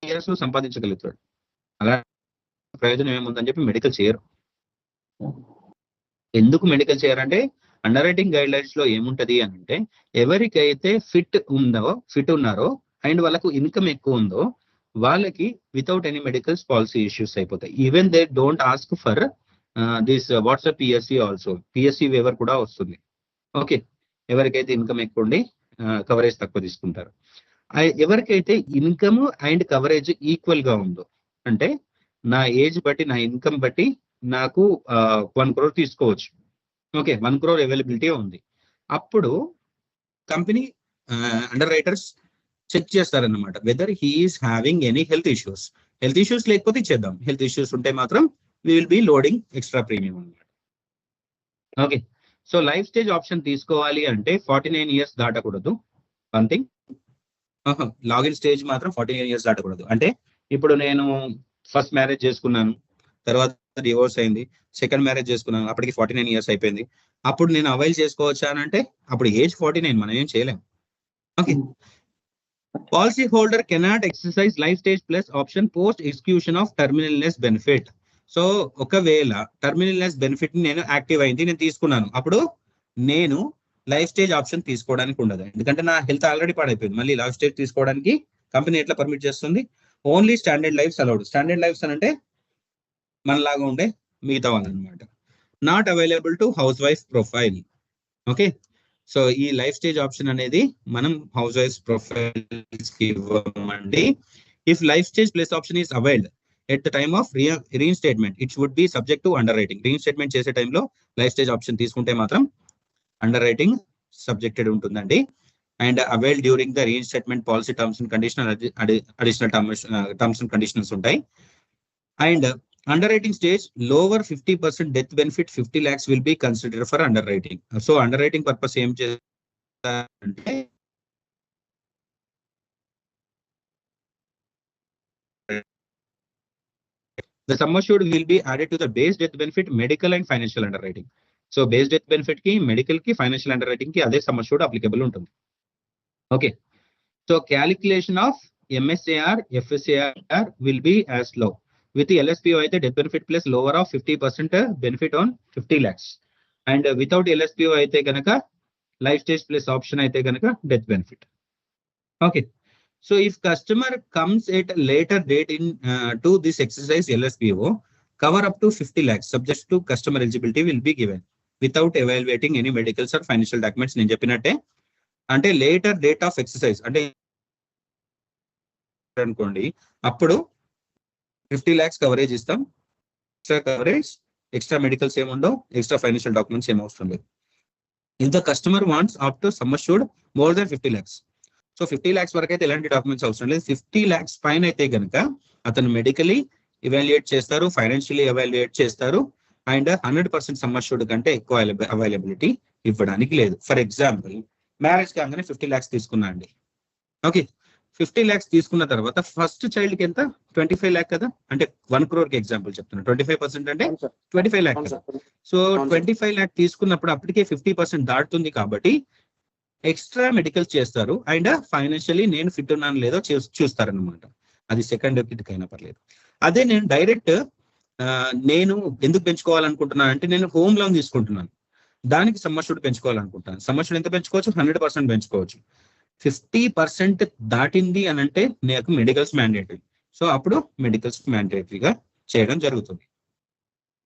ఇయర్స్ లో సంపాదించగలుగుతాడు. అలా ప్రయోజనం ఏముందని చెప్పి మెడికల్ చేయరు. ఎందుకు మెడికల్ చేయరంటే అండర్ రైటింగ్ గైడ్ లైన్స్ లో ఏముంటది అని అంటే ఎవరికైతే ఫిట్ ఉన్నారో అండ్ వాళ్ళకు ఇన్కమ్ ఎక్కువ ఉందో వాళ్ళకి without any medicals policy issues అయిపోతాయి. Even they don't ask for this WhatsApp PSC also, PSC waiver కూడా వస్తుంది. ఓకే, ఎవరికైతే ఇన్కమ్ ఎక్కువ ఉండి కవరేజ్ తక్కువ తీసుకుంటారు. ఎవరికైతే ఇన్కమ్ అండ్ కవరేజ్ ఈక్వల్ గా ఉందో, అంటే నా ఏజ్ బట్టి నా ఇన్కమ్ బట్టి నాకు 1 crore తీసుకోవచ్చు. ఓకే, 1 crore అవైలబిలిటీ ఉంది. అప్పుడు కంపెనీ అండర్ రైటర్స్ చెక్ చేస్తారన్నమాట whether he's having any health issues. Health issues లేకపోతే ఇచ్చేద్దాం, హెల్త్ ఇష్యూస్ ఉంటే మాత్రం we will be loading extra premium అనమాట. Okay, so life stage option తీసుకోవాలి అంటే 49 years దాటకూడదు. వన్ థింగ్, లాగిన్ స్టేజ్ మాత్రం 49 years దాటకూడదు. అంటే ఇప్పుడు నేను ఫస్ట్ మ్యారేజ్ చేసుకున్నాను, తర్వాత డివోర్స్ అయింది, సెకండ్ మ్యారేజ్ చేసుకున్నాను, అప్పటికి 49 years అయిపోయింది. అప్పుడు నేను అవైల్ చేసుకోవచ్చా అని అంటే అప్పుడు ఏజ్ 49, మనం ఏం చేయలేం. Okay, policy holder cannot exercise life stage plus option post execution of terminal illness benefit. So ఒకవేళ టర్మినల్నెస్ బెనిఫిట్ నేను యాక్టివ్ అయింది, నేను తీసుకున్నాను, అప్పుడు నేను లైఫ్ స్టేజ్ ఆప్షన్ తీసుకోవడానికి ఉండదు. ఎందుకంటే నా హెల్త్ ఆల్రెడీ పాడైపోయింది. మళ్ళీ లైఫ్ స్టేజ్ తీసుకోవడానికి కంపెనీ ఎట్లా పర్మిట్ చేస్తుంది? Only standard lives allowed. Standard lives అని అంటే మనలాగా ఉండే మిగతా వాళ్ళు అనమాట. Not available to housewife profile. Okay, so ఈ లైఫ్ స్టేజ్ ఆప్షన్ అనేది మనం హౌస్ వైఫ్ ప్రొఫైల్స్ కి ఇవ్వమండి. If life stage plus option is availed at the time of reinstatement it would be subject to underwriting. Reinstatement చేసే టైంలో life stage option తీసుకుంటే మాత్రం under writing subjected ఉంటుందండి. And avail during the reinstatement policy terms and conditional additional terms and conditionals ఉంటాయి. And underwriting stage lower 50% death benefit 50 lakhs will be consider for underwriting. So underwriting purpose ఏం చేస్తారంటే the sum assured will be added to the base death benefit, medical and financial underwriting. So base death benefit ki, medical ki, financial underwriting ki అదే sum assured applicable ఉంటుంది. Okay, so calculation of MSAR, FSAR will be as low. With the LSPO అయితే death benefit plus lower of 50% benefit on 50 lakhs. And without LSPO అయితే కనుక life stage plus option అయితే కనుక death benefit. Okay, so if customer comes at later date in to this exercise LSPO, cover up to 50 lakhs subject to customer eligibility will be given without evaluating any medicals or financial documents. నేను చెప్పినట్టే, అంటే later date of exercise అంటే అనుకోండి, అప్పుడు 50 lakhs coverage ఇస్తాం. Extra coverage, extra medicals ఏముండవు, extra financial documents ఏం అవసరం లేదు. If the customer wants up to sum assured more than 50 lakhs, so 50 lakhs వరకు అయితే ఎలాంటి డాక్యుమెంట్స్ అవసరం లేదు. 50 lakhs పైన అయితే కనుక అతను మెడికలీ ఇవాల్యుయేట్ చేస్తారు, ఫైనాన్షియలీ ఎవాల్యుయేట్ చేస్తారు, అండ్ 100% సమ్ అష్యూర్డ్ కంటే ఎక్కువ అవైలబిలిటీ ఇవ్వడానికి లేదు. ఫర్ ఎగ్జాంపుల్, మ్యారేజ్ కాగానే 50 lakhs తీసుకున్నా అండి. ఓకే, 50 lakhs తీసుకున్న తర్వాత ఫస్ట్ చైల్డ్ కి ఎంత 25 lakh కదా, అంటే 1 crore కి ఎగ్జాంపుల్ చెప్తున్నా. 25% అంటే 25 lakh కదా. సో 25 lakh తీసుకున్నప్పుడు అప్పటికే 50% దాటుతుంది కాబట్టి ఎక్స్ట్రా మెడికల్ చేస్తారు, అండ్ ఫైనాన్షియలీ నేను ఫిట్ ఉన్నాను లేదో చూస్తారనమాట. అది సెకండ్ కిట్ అయినా పర్లేదు. అదే నేను డైరెక్ట్ నేను ఎందుకు పెంచుకోవాలనుకుంటున్నాను అంటే, నేను హోమ్ లోన్ తీసుకుంటున్నాను, దానికి సమ్ అష్యూర్డ్ పెంచుకోవాలనుకుంటాను. సమ్ అష్యూర్డ్ ఎంత పెంచుకోవచ్చు? 100% పెంచుకోవచ్చు. 50% దాటింది అని అంటే నాకు మెడికల్స్ మ్యాండేటరీ, సో అప్పుడు మెడికల్స్ మ్యాండేటరీగా చేయడం జరుగుతుంది.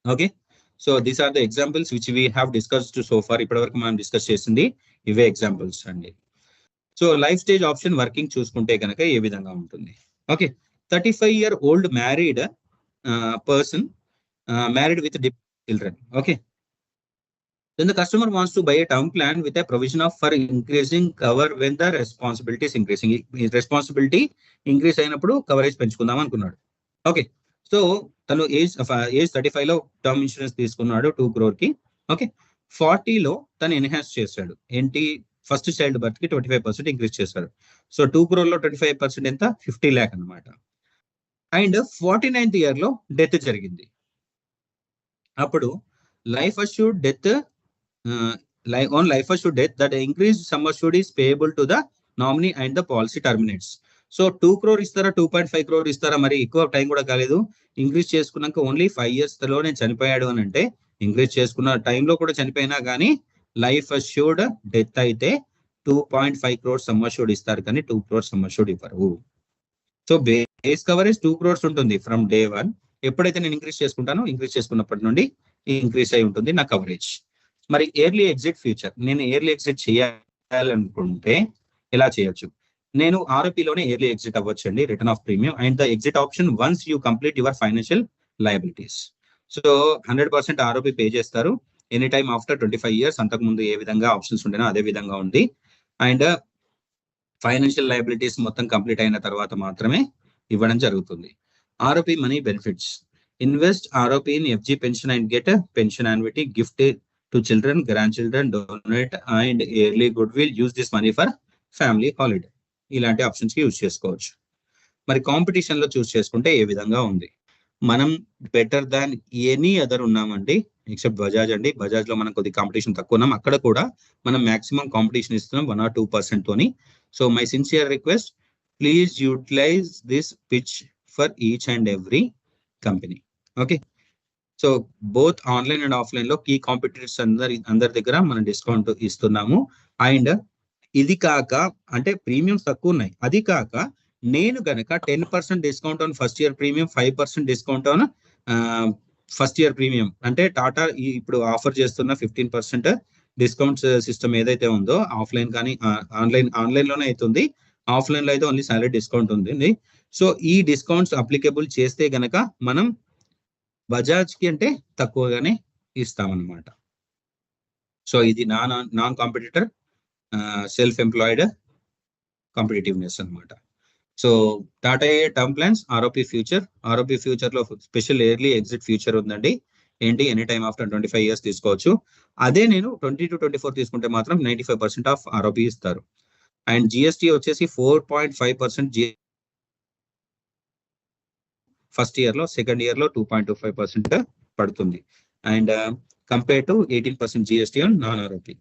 Okay, so these are the examples which we have discussed so far. ఇప్పటివరకు మనం డిస్కస్ చేసింది ఇవే ఎగ్జాంపుల్స్ అండి. So life stage option working చూసుకుంటే కనుక ఏ విధంగా ఉంటుంది? Okay, 35-year-old married person married with children. Okay, then the customer wants to buy a term plan with a provision of for increasing cover when the responsibility is increasing. Responsibility increase అయినప్పుడు coverage పెంచుకుందాం అనుకున్నాడు. Okay, so తను age 35 లో term insurance తీసుకున్నాడు 2 crore కి. Okay, 40 లో తను enhance చేశాడు. ఏంటి? ఫస్ట్ చైల్డ్ బర్త్ కి 25% ఇంక్రీజ్ చేశాడు. సో 2 crore లో 25% ఎంత? 50 lakh అనమాట. అండ్ 49th year లో డెత్ జరిగింది. అప్పుడు life assured death on life assured death, that increased sum assured is payable to the nominee and the policy terminates. So 2 crore ఇస్తారా, 2.5 crore ఇస్తారా? మరి ఎక్కువ టైం కూడా కాలేదు. ఇంక్రీజ్ చేసుకున్నాక ఓన్లీ 5 years లో నేను చనిపోయాడు అని అంటే, ఇంక్రీజ్ చేసుకున్న టైంలో కూడా చనిపోయినా కానీ లైఫ్ అష్యూర్డ్ డెత్ అయితే 2.5 crores సమ్ అష్యూర్డ్ ఇస్తారు, కానీ 2 crores సమ్ అష్యూర్డ్ ఇవ్వరు. సో బేస్ కవరేజ్ 2 crores ఉంటుంది ఫ్రమ్ డే 1. ఎప్పుడైతే నేను ఇంక్రీజ్ చేసుకుంటానో, ఇంక్రీజ్ చేసుకున్నప్పటి నుండి ఇంక్రీజ్ అయి ఉంటుంది నా కవరేజ్. మరి ఇయర్లీ ఎగ్జిట్ ఫ్యూచర్, నేను ఇయర్లీ ఎగ్జిట్ చేయాలనుకుంటే ఎలా చేయొచ్చు? నేను ఆర్ఓపీలోనే ఇయర్లీ ఎగ్జిట్ అవ్వచ్చు అండి, return of premium and the exit option once you complete your financial liabilities. So 100% ROP pay చేస్తారు ఎనీ టైమ్ ఆఫ్టర్ 25 years. అంతకుముందు ఏ విధంగా ఆప్షన్స్ ఉండేనో అదే విధంగా ఉంది. అండ్ ఫైనాన్షియల్ లయబిలిటీస్ మొత్తం కంప్లీట్ అయిన తర్వాత మాత్రమే ఇవ్వడం జరుగుతుంది. ROP money benefits, invest ROP in FG pension and get pension annuity, gift to children, grand children, donate and yearly good will, use this money for family holiday. ఇలాంటి options కి use చేసుకోవచ్చు. మరి competition లో చూస్ చేసుకుంటే ఏ విధంగా ఉంది? మనం better than any other ఉన్నామండి ఎక్సెప్ట్ బజాజ్ అండి. బజాజ్ లో మనం కొద్ది కాంపిటీషన్ తక్కువ ఉన్నాం, అక్కడ కూడా మనం మాక్సిమం కాంపిటీషన్ ఇస్తున్నాం 1 or 2% తోని. So my sincere request, please utilize this pitch for each and every company. Okay, so both online and offline లో కీ కాంపిటీటర్స్ అందరి దగ్గర మనం డిస్కౌంట్ ఇస్తున్నాము. అండ్ ఇది కాక, అంటే ప్రీమియమ్స్ తక్కువ ఉన్నాయి, అది కాక నేను గనక 10% discount on first year premium, 5% discount on first year premium, అంటే టాటా ఇప్పుడు ఆఫర్ చేస్తున్న 15% డిస్కౌంట్ సిస్టమ్ ఏదైతే ఉందో, ఆఫ్లైన్ కానీ ఆన్లైన్ లోనే అవుతుంది, ఆఫ్లైన్ లో అయితే ఓన్లీ సాలరీ డిస్కౌంట్ ఉంది. సో ఈ డిస్కౌంట్స్ అప్లికేబుల్ చేస్తే గనక మనం బజాజ్ కి అంటే తక్కువగానే ఇస్తామన్నమాట. సో ఇది non competitor self employed competitiveness అనమాట. So Tata term plans, ROP feature లో స్పెషల్ ఇయర్లీ ఎగ్జిట్ ఫ్యూచర్ ఉందండి. ఏంటి? ఎనీ టైమ్ ఆఫ్టర్ 25 years తీసుకోవచ్చు. అదే నేను 20 to 24 తీసుకుంటే మాత్రం 95% ఆఫ్ ఆర్ఓపీ ఇస్తారు. అండ్ జిఎస్టీ వచ్చేసి 4.5% ఫస్ట్ ఇయర్ లో, సెకండ్ ఇయర్ లో 2.25% పడుతుంది. And compare to 18% GST on non ROP.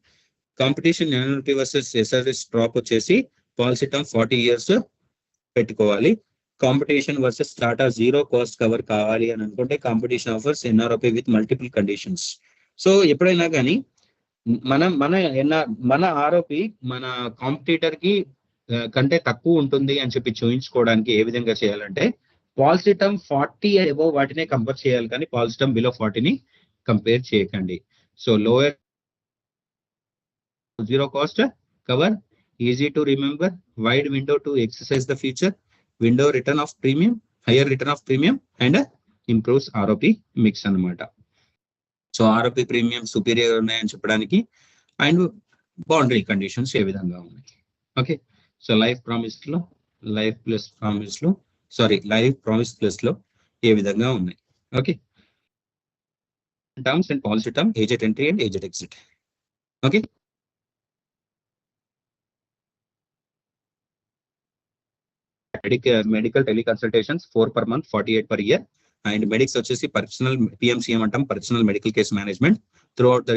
Competition annuity versus SRS drop వచ్చేసి పాలసీ టర్మ్ 40 years పెట్టుకోవాలి. Competition versus Tata zero cost cover కావాలి అని అనుకుంటే competition offers NROP with multiple conditions. So ఎప్పుడైనా కానీ మన ఆరోపి మన కాంపిటీటర్ కి కంటే తక్కువ ఉంటుంది అని చెప్పి చూపించుకోవడానికి ఏ విధంగా చేయాలంటే పాలసీ టర్మ్ 40 అబోవ్ వాటినే కంపేర్ చేయాలి, కానీ పాలసీ టర్మ్ బిలో 40ని కంపేర్ చేయకండి. So lower zero cost cover, easy to remember, wide window to exercise the feature, window return of premium, higher return of premium and improves ROP mix అన్నమాట. So ROP premium superior ఉన్నాయని చెప్పడానికి and boundary conditions ఏ విధంగా ఉన్నాయి. Okay, so life promise plus లో ఏ విధంగా ఉన్నాయి. Okay, terms and policy term, age at entry and age at exit. Okay, medical teleconsultations 4 per month, 48 per year. And medics వచ్చేసి personal PMCM అంటాం, personal medical case management through out the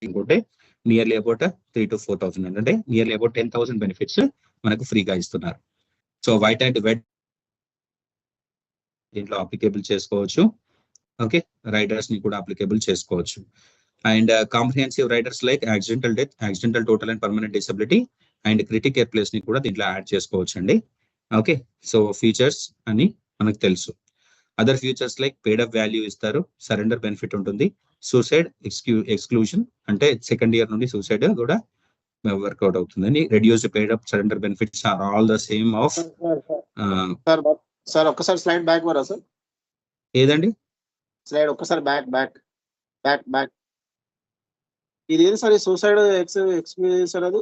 ఇంకోటి nearly about 3,000 to 4,000 అంటే nearly about 10,000 benefits మనకు ఫ్రీగా ఇస్తున్నారు. So white and వెడ్ దీంట్లో applicable చేసుకోవచ్చు. ఓకే, రైడర్స్ ని కూడా అప్లికేబుల్ చేసుకోవచ్చు. And comprehensive riders like accidental death, accidental total and permanent disability and critical place ని కూడా దీంట్లో యాడ్ చేసుకోవచ్చు అండి. ఓకే, సో ఫీచర్స్ అని మనకు తెలుసు. Other features like paid up value ఇస్తారు, సరెండర్ బెనిఫిట్ ఉంటుంది, సూసైడ్ ఎక్స్క్లూజన్ అంటే సెకండ్ ఇయర్ నుండి సూసైడ్ కూడా వర్కౌట్ అవుతుందని, reduce paid up surrender benefits are all the same of. Sir ఒక్కసారి స్లైడ్ బ్యాక్ వరా సార్, ఏదండి స్లైడ్ ఒక్కసారి బ్యాక్ ఇది ఏది సార్, సూసైడ్ ఎక్స్పీరియన్స్ అనేది?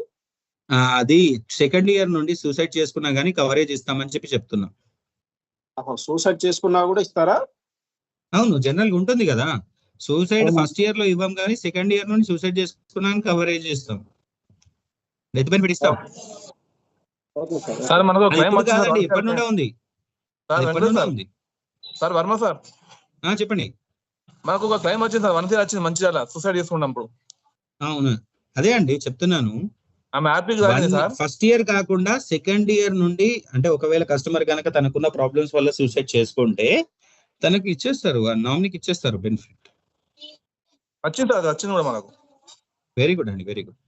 అది సెకండ్ ఇయర్ నుండి సూసైడ్ చేసుకున్నా గానీ కవరేజ్ ఇస్తామని చెప్పి చెప్తున్నా. సూసైడ్ చేసుకున్నా కూడా ఇస్తారా? అవును, జనరల్ గా ఉంటుంది కదా, సూసైడ్ ఫస్ట్ ఇయర్ లో ఇవ్వం కానీ సెకండ్ ఇయర్ నుండి సూసైడ్ చేసుకున్నాక కవరేజ్ ఇస్తాం, డెత్ బెనిఫిట్ ఇస్తాం. సార్ మనకు కాదండి, ఎప్పటి నుండే ఉంది సార్ వర్మ సార్ చెప్పండి. మనకు ఒక క్లైమ్ వచ్చింది సార్, 1 year వచ్చింది మంచిర్యాల సూసైడ్ చేసుకున్నప్పుడు. అవును, అదే అండి చెప్తున్నాను. ఆమె హ్యాపీ సార్ ఫస్ట్ ఇయర్ కాకుండా సెకండ్ ఇయర్ నుండి, అంటే ఒకవేళ కస్టమర్ కనుక తనకున్న ప్రాబ్లమ్స్ వల్ల సూసైడ్ చేసుకుంటే తనకి ఇచ్చేస్తారు, నామినీకి ఇచ్చేస్తారు బెనిఫిట్. వచ్చింది సార్, వచ్చింది కూడా మనకు. వెరీ గుడ్ అండి, very good.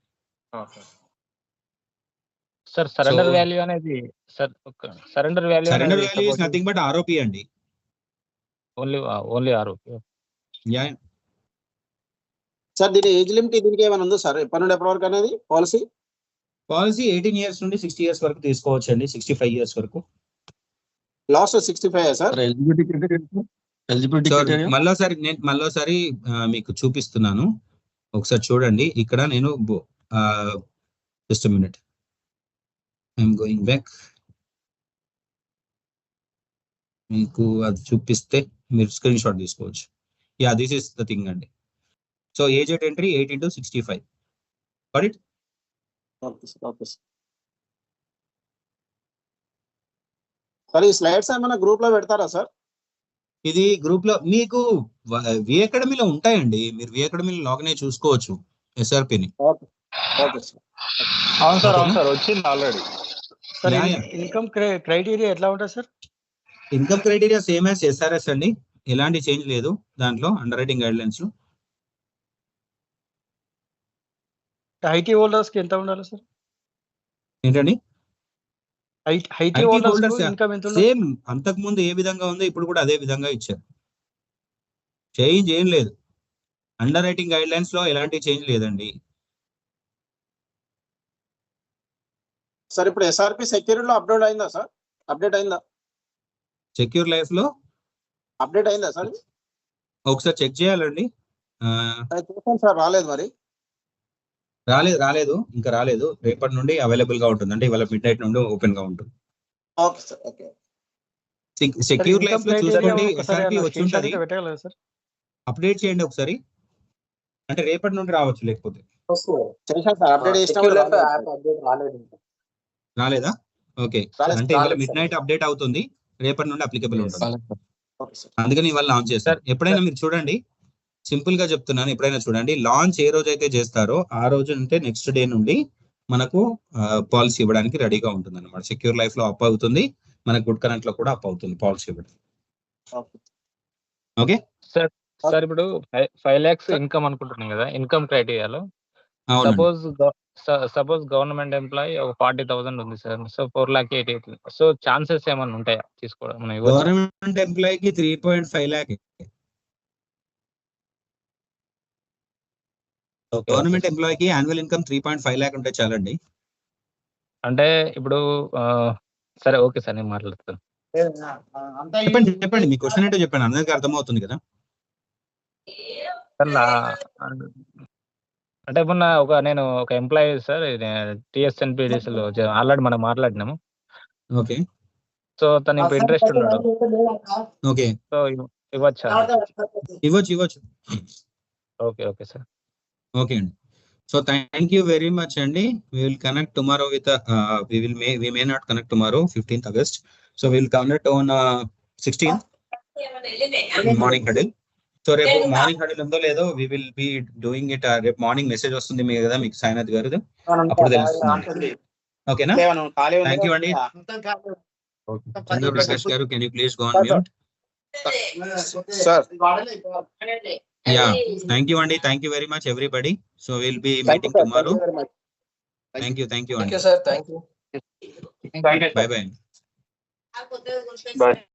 Sir surrender value అనేది surrender value is nothing but ROP అండి, ఓన్లీ ఆర్ఓపి. సార్ దీని ఏజ్ లిమిట్ దీనికి ఏమైనా ఉందో సార్, ఎప్పటి నుండి ఎప్పటి వరకు అనేది పాలసీ? 18 years నుండి 60 years వరకు తీసుకోవచ్చు అండి, 65 years వరకు. Last 65 sir? మళ్ళీసారి మీకు చూపిస్తున్నాను, ఒకసారి చూడండి. ఇక్కడ నేను just minute, I'm going back. మీకు అది చూపిస్తే మీరు స్క్రీన్ షాట్ తీసుకోవచ్చు. Yeah, this is the thing అండి. So age at entry 18 to 65. Got it? Sir ఈ స్లైడ్స్ ఏమైనా గ్రూప్ లో పెడతారా సార్? ఇది గ్రూప్ లో మీకు వి అకాడమీలో ఉంటాయండి, మీరు వి అకాడమీలో లాగిన్ అయ్యి చూసుకోవచ్చు ఎస్ఆర్పిని. అవును సార్ వచ్చింది ఆల్రెడీ. సార్ ఇన్కమ్ క్రైటీరియా ఎట్లా ఉంటుంది sir? Income criteria same as SRS అండి, ఎలాంటి చేంజ్ లేదు దాంట్లో. అండర్ రైటింగ్ గైడ్ లైన్స్ లో ఐటీ హోల్డర్స్ కి ఎంత ఉండాలి సార్? ఏంటండి ఐటీ హోల్డర్స్ ఇన్కమ్ ఎంత? సేమ్ అంతకు ముందు ఏ విధంగా ఉందో ఇప్పుడు కూడా అదే విధంగా ఇచ్చారు, చేంజ్ ఏం లేదు. అండర్ రైటింగ్ గైడ్ లైన్స్ లో ఎలాంటి చేంజ్ లేదండి. సార్ ఇప్పుడు ఎస్ఆర్పి సెక్యూరిటీ లో అప్డేట్ అయిందా సార్? అప్డేట్ అయిందా? సెక్యూర్ లైఫ్ లో అప్డేట్ అయిందా సార్? ఒకసారి చెక్ చేయాలండి. చూసాను సార్, రాలేదు మరి. రాలేదు ఇంకా రాలేదు. రేపటి నుండి అవైలబుల్ గా ఉంటుంది, అంటే ఇవాళ మిడ్ నైట్ నుండి ఓపెన్ గా ఉంటుంది. Okay sir, okay. Secure life లో చూసుకోండి, ఎస్ఆర్పి వచ్చి ఉంటుంది, అప్డేట్ చేయండి ఒకసారి. అంటే రేపటి నుండి రావచ్చు, లేకపోతే రాలేదా? ఓకే, అంటే ఇవాళ మిడ్ నైట్ అప్డేట్ అవుతుంది, రేపటి నుండి అప్లికబుల్ ఉంటుంది. అందుకని ఇవాళ లాంచ్ చేస్తారు. ఎప్పుడైనా మీరు చూడండి, సింపుల్ గా చెప్తున్నాను, ఎప్పుడైనా చూడండి, లాంచ్ ఏ రోజు అయితే చేస్తారో ఆ రోజు అంటే నెక్స్ట్ డే నుండి మనకు పాలసీ ఇవ్వడానికి రెడీగా ఉంటుంది అనమాట. సెక్యూర్ లైఫ్ లో అప్ అవుతుంది, మనకు గుడ్ కరెంట్ లో కూడా అప్ అవుతుంది పాలసీ ఇవ్వడం. ఓకే సార్ సార్ ఇప్పుడు 5 lakhs ఇన్కమ్ అనుకుంటున్నాం కదా, ఇన్కమ్ క్రైటీరియాలో సపోజ్ గవర్నమెంట్ ఎంప్లాయీ ఒక 40,000 ఉంది సార్. సో 4,88,000. సో ఛాన్సెస్ ఏమైనా ఉంటాయా తీసుకోవడం? గవర్నమెంట్ ఎంప్లాయీకి 3.5 lakh. గవర్నమెంట్ ఎంప్లాయీకి యాన్యువల్ ఇన్కమ్ 3.5 lakh ఉంటే చాలండి. అంటే ఇప్పుడు సరే ఓకే సార్, నేను మాట్లాడతాను. చెప్పండి మీ క్వశ్చన్ ఏంటో చెప్పండి, అందరికి అర్థమవుతుంది కదా. అంటే మొన్న నేను ఒక ఎంప్లాయీ సార్, TSNPDC లో ఆల్రెడీ మనం మాట్లాడినాము. ఓకే. సో తను ఇప్పుడు ఇంట్రెస్ట్ ఉన్నాడు. ఓకే. సో ఇవ్వచ్చా? ఇవ్వచ్చు. Okay okay sir. ఓకే అండి. So thank you very much అండి. We will connect tomorrow with we may not connect tomorrow 15th August. So we will connect on 16th morning huddle. So రేపు morning huddle ఉందో లేదో we will be doing it. రేపు morning message వస్తుంది మీ కదా మీకు సాయినాథ్ గారు, అప్పుడు తెలుస్తుంది. ఓకేనా? థ్యాంక్ యూ అండి. చంద్రప్రకాష్ గారు, can you please go on mute? Yeah, thank you Andy, thank you very much everybody. So we'll be meeting tomorrow. Thank you Andy. Thank you sir, thank you. Bye bye. Bye.